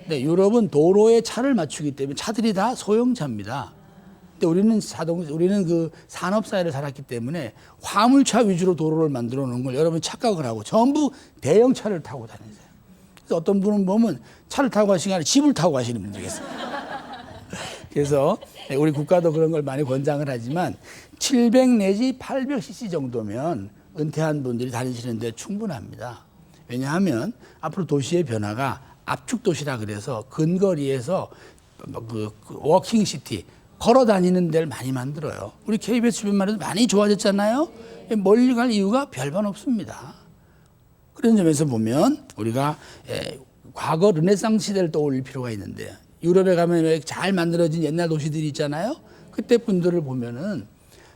네, 유럽은 도로에 차를 맞추기 때문에 차들이 다 소형차입니다. 근데 우리는 그 산업 사회를 살았기 때문에 화물차 위주로 도로를 만들어 놓은 걸 여러분 착각을 하고 전부 대형 차를 타고 다니세요. 그래서 어떤 분은 보면 차를 타고 가시는 게 아니라 집을 타고 가시는 분들이 있어요. 그래서 우리 국가도 그런 걸 많이 권장을 하지만 700 내지 800cc 정도면 은퇴한 분들이 다니시는데 충분합니다. 왜냐하면 앞으로 도시의 변화가 압축 도시라 그래서 근거리에서 그 워킹 시티 걸어 다니는 데를 많이 만들어요. 우리 KBS 주변만 해도 많이 좋아졌잖아요. 멀리 갈 이유가 별반 없습니다. 그런 점에서 보면 우리가 과거 르네상스 시대를 떠올릴 필요가 있는데 유럽에 가면 잘 만들어진 옛날 도시들이 있잖아요. 그때 분들을 보면은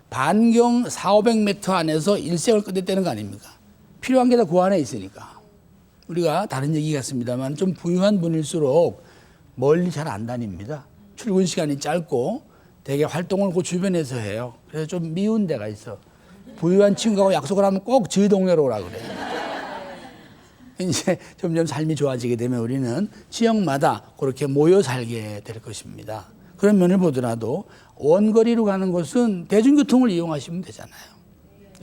반경 400~500m 안에서 일생을 끝냈다는 거 아닙니까? 필요한 게 다 그 안에 있으니까. 우리가 다른 얘기 같습니다만 좀 부유한 분일수록 멀리 잘 안 다닙니다. 출근 시간이 짧고 되게 활동을 그 주변에서 해요. 그래서 좀 미운 데가 있어. 부유한 친구하고 약속을 하면 꼭 저희 동네로 오라 그래요. 이제 점점 삶이 좋아지게 되면 우리는 지역마다 그렇게 모여 살게 될 것입니다. 그런 면을 보더라도 원거리로 가는 곳은 대중교통을 이용하시면 되잖아요.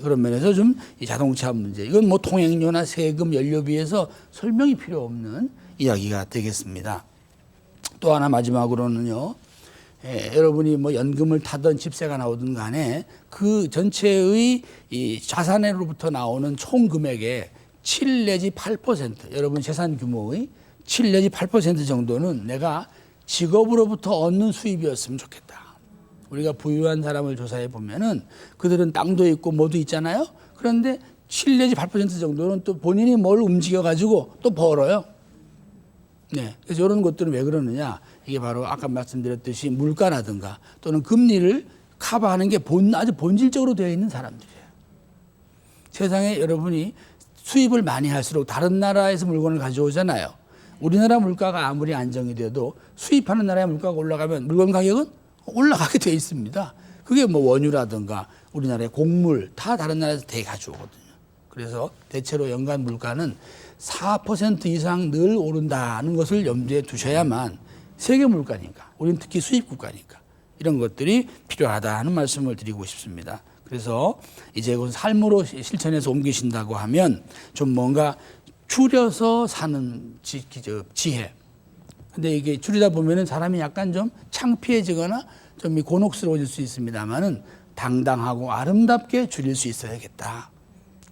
그런 면에서 좀 이 자동차 문제, 이건 뭐 통행료나 세금, 연료비에서 설명이 필요 없는 이야기가 되겠습니다. 또 하나 마지막으로는요. 여러분이 뭐 연금을 타든 집세가 나오든 간에 그 전체의 이 자산으로부터 나오는 총 금액의 7 내지 8% 여러분 재산 규모의 7 내지 8% 정도는 내가 직업으로부터 얻는 수입이었으면 좋겠다. 우리가 부유한 사람을 조사해 보면은 그들은 땅도 있고 뭐도 있잖아요. 그런데 7 내지 8% 정도는 또 본인이 뭘 움직여 가지고 또 벌어요. 네. 그래서 이런 것들은 왜 그러느냐? 이게 바로 아까 말씀드렸듯이 물가라든가 또는 금리를 커버하는 게 아주 본질적으로 되어 있는 사람들이에요. 세상에 여러분이 수입을 많이 할수록 다른 나라에서 물건을 가져오잖아요. 우리나라 물가가 아무리 안정이 돼도 수입하는 나라의 물가가 올라가면 물건 가격은 올라가게 돼 있습니다. 그게 뭐 원유라든가 우리나라의 곡물 다 다른 나라에서 되게 가져오거든요. 그래서 대체로 연간 물가는 4% 이상 늘 오른다는 것을 염두에 두셔야만 세계 물가니까, 우리는 특히 수입 국가니까 이런 것들이 필요하다는 말씀을 드리고 싶습니다. 그래서 이제 그 삶으로 실천해서 옮기신다고 하면 좀 뭔가 줄여서 사는 지혜. 근데 이게 줄이다 보면은 사람이 약간 좀 창피해지거나 좀 곤혹스러워질 수 있습니다만은 당당하고 아름답게 줄일 수 있어야겠다.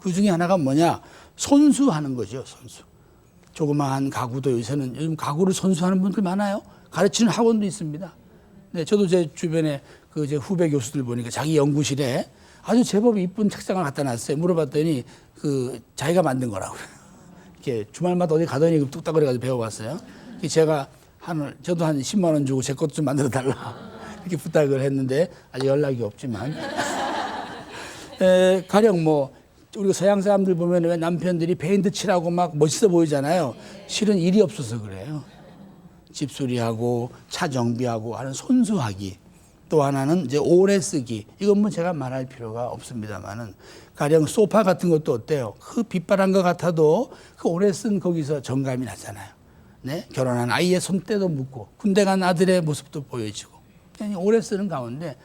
그 중에 하나가 뭐냐? 손수하는 거죠, 손수. 조그마한 가구도 요즘 가구를 손수하는 분들 많아요. 가르치는 학원도 있습니다. 네, 저도 제 주변에 그 제 후배 교수들 보니까 자기 연구실에 아주 제법 이쁜 책상을 갖다 놨어요. 물어봤더니 그 자기가 만든 거라고. 이렇게 주말마다 어디 가더니 뚝딱 그래가지고 배워봤어요. 제가 저도 한 10만 원 주고 제 것도 좀 만들어 달라. 이렇게 부탁을 했는데 아직 연락이 없지만. 가령 뭐 우리가 서양 사람들 보면 왜 남편들이 페인트 칠하고 막 멋있어 보이잖아요. 실은 일이 없어서 그래요. 집수리하고 차 정비하고 하는 손수하기. 또 하나는 이제 오래 쓰기. 이건 뭐 제가 말할 필요가 없습니다만은 가령 소파 같은 것도 어때요? 그 빛바란 것 같아도 그 오래 쓴 거기서 정감이 나잖아요. 네? 결혼한 아이의 손때도 묻고 군대 간 아들의 모습도 보여지고 오래 쓰는 가운데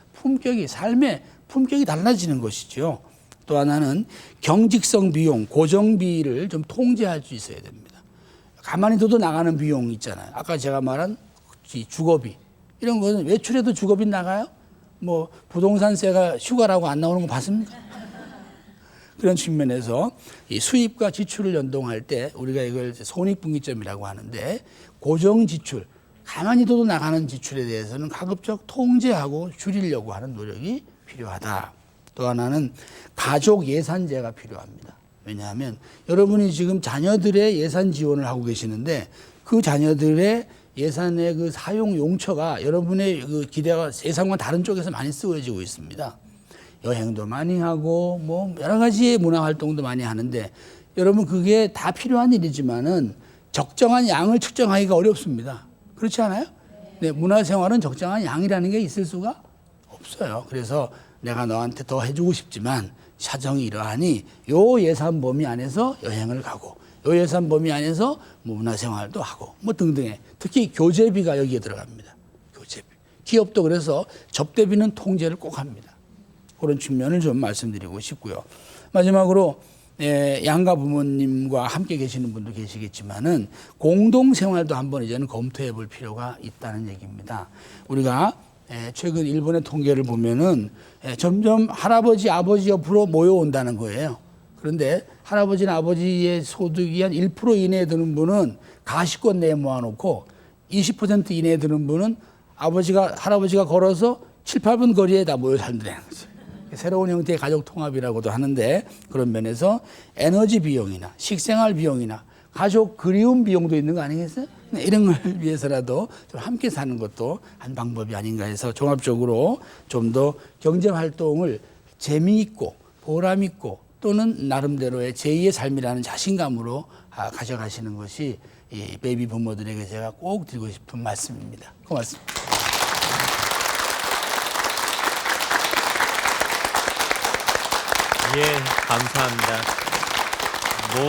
삶의 품격이 달라지는 것이죠. 또 하나는 경직성 비용, 고정비를 좀 통제할 수 있어야 됩니다. 가만히 둬도 나가는 비용 있잖아요. 아까 제가 말한 주거비. 이런 거는 외출해도 주거비 나가요? 뭐 부동산세가 휴가라고 안 나오는 거 봤습니까? 그런 측면에서 이 수입과 지출을 연동할 때 우리가 이걸 손익분기점이라고 하는데 고정 지출, 가만히 둬도 나가는 지출에 대해서는 가급적 통제하고 줄이려고 하는 노력이 필요하다. 또 하나는 가족 예산제가 필요합니다. 왜냐하면 여러분이 지금 자녀들의 예산 지원을 하고 계시는데 그 자녀들의 예산의 그 사용 용처가 여러분의 그 기대가 예산과 다른 쪽에서 많이 쓰여지고 있습니다. 여행도 많이 하고 뭐 여러 가지의 문화 활동도 많이 하는데 여러분 그게 다 필요한 일이지만은 적정한 양을 측정하기가 어렵습니다. 그렇지 않아요? 네, 문화 생활은 적정한 양이라는 게 있을 수가 없어요. 그래서 내가 너한테 더 해주고 싶지만 사정이 이러하니 요 예산 범위 안에서 여행을 가고 요 예산 범위 안에서 뭐 문화생활도 하고 뭐 등등의 특히 교재비가 여기에 들어갑니다. 교재비. 기업도 그래서 접대비는 통제를 꼭 합니다. 그런 측면을 좀 말씀드리고 싶고요. 마지막으로 양가 부모님과 함께 계시는 분도 계시겠지만은 공동생활도 한번 이제는 검토해 볼 필요가 있다는 얘기입니다. 우리가 최근 일본의 통계를 보면은 점점 할아버지, 아버지 옆으로 모여온다는 거예요. 그런데 할아버지나 아버지의 소득이 한 1% 이내에 드는 분은 가시권 내에 모아놓고 20% 이내에 드는 분은 할아버지가 걸어서 7, 8분 거리에 다 모여 산다는 거죠. 새로운 형태의 가족 통합이라고도 하는데 그런 면에서 에너지 비용이나 식생활 비용이나 가족 그리움 비용도 있는 거 아니겠어요? 이런 걸 위해서라도 좀 함께 사는 것도 한 방법이 아닌가 해서 종합적으로 좀 더 경제 활동을 재미있고 보람있고 또는 나름대로의 제2의 삶이라는 자신감으로 가져가시는 것이 이 베이비 부모들에게 제가 꼭 드리고 싶은 말씀입니다. 고맙습니다. 예, 감사합니다. 뭐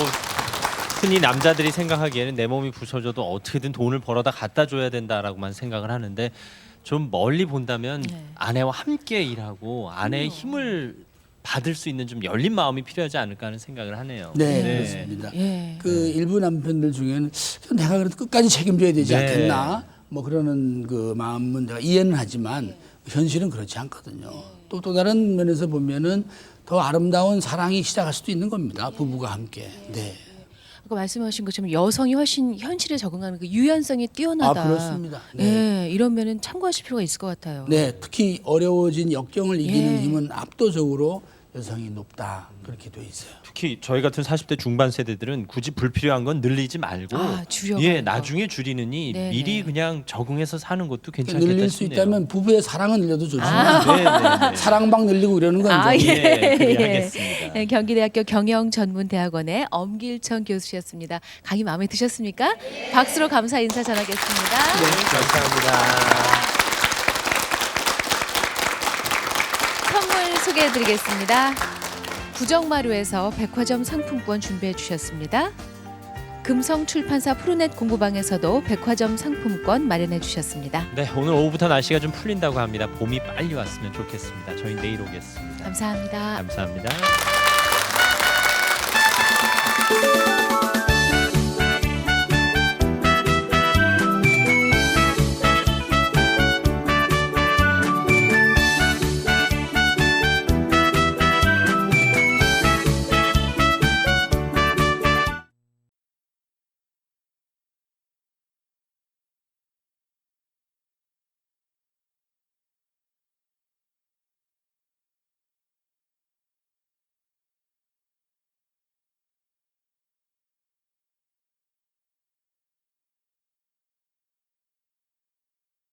흔히 남자들이 생각하기에는 내 몸이 부서져도 어떻게든 돈을 벌어다 갖다 줘야 된다라고만 생각을 하는데 좀 멀리 본다면 네. 아내와 함께 일하고 아내의 힘을 받을 수 있는 좀 열린 마음이 필요하지 않을까 하는 생각을 하네요. 네, 그렇습니다. 예. 그 일부 남편들 중에는 내가 그래도 끝까지 책임져야 되지 네. 않겠나 뭐 그러는 그 마음은 내가 이해는 하지만 현실은 그렇지 않거든요. 또 다른 면에서 보면은 더 아름다운 사랑이 시작할 수도 있는 겁니다. 부부가 함께. 네. 아까 말씀하신 것처럼 여성이 훨씬 현실에 적응하는 그 유연성이 뛰어나다. 그렇습니다. 네. 예, 이런 면은 참고하실 필요가 있을 것 같아요. 네, 특히 어려워진 역경을 이기는 예. 힘은 압도적으로 여성이 높다 그렇게 돼 있어요. 특히 저희 같은 40대 중반 세대들은 굳이 불필요한 건 늘리지 말고 줄여가는 예, 거. 나중에 줄이느니 네네. 미리 그냥 적응해서 사는 것도 괜찮겠다 늘릴 수 싶네요. 있다면 부부의 사랑은 늘려도 좋죠. 네. 사랑방 늘리고 이러는 건 좀. 예, 예. 그리하겠습니다. 네, 경기대학교 경영전문대학원의 엄길청 교수셨습니다. 강의 마음에 드셨습니까? 박수로 감사 인사 전하겠습니다. 감사합니다. 선물 소개해드리겠습니다. 구정마루에서 백화점 상품권 준비해 주셨습니다. 금성출판사 푸르넷 공부방에서도 백화점 상품권 마련해 주셨습니다. 네, 오늘 오후부터 날씨가 좀 풀린다고 합니다. 봄이 빨리 왔으면 좋겠습니다. 저희 내일 오겠습니다. 감사합니다. 감사합니다.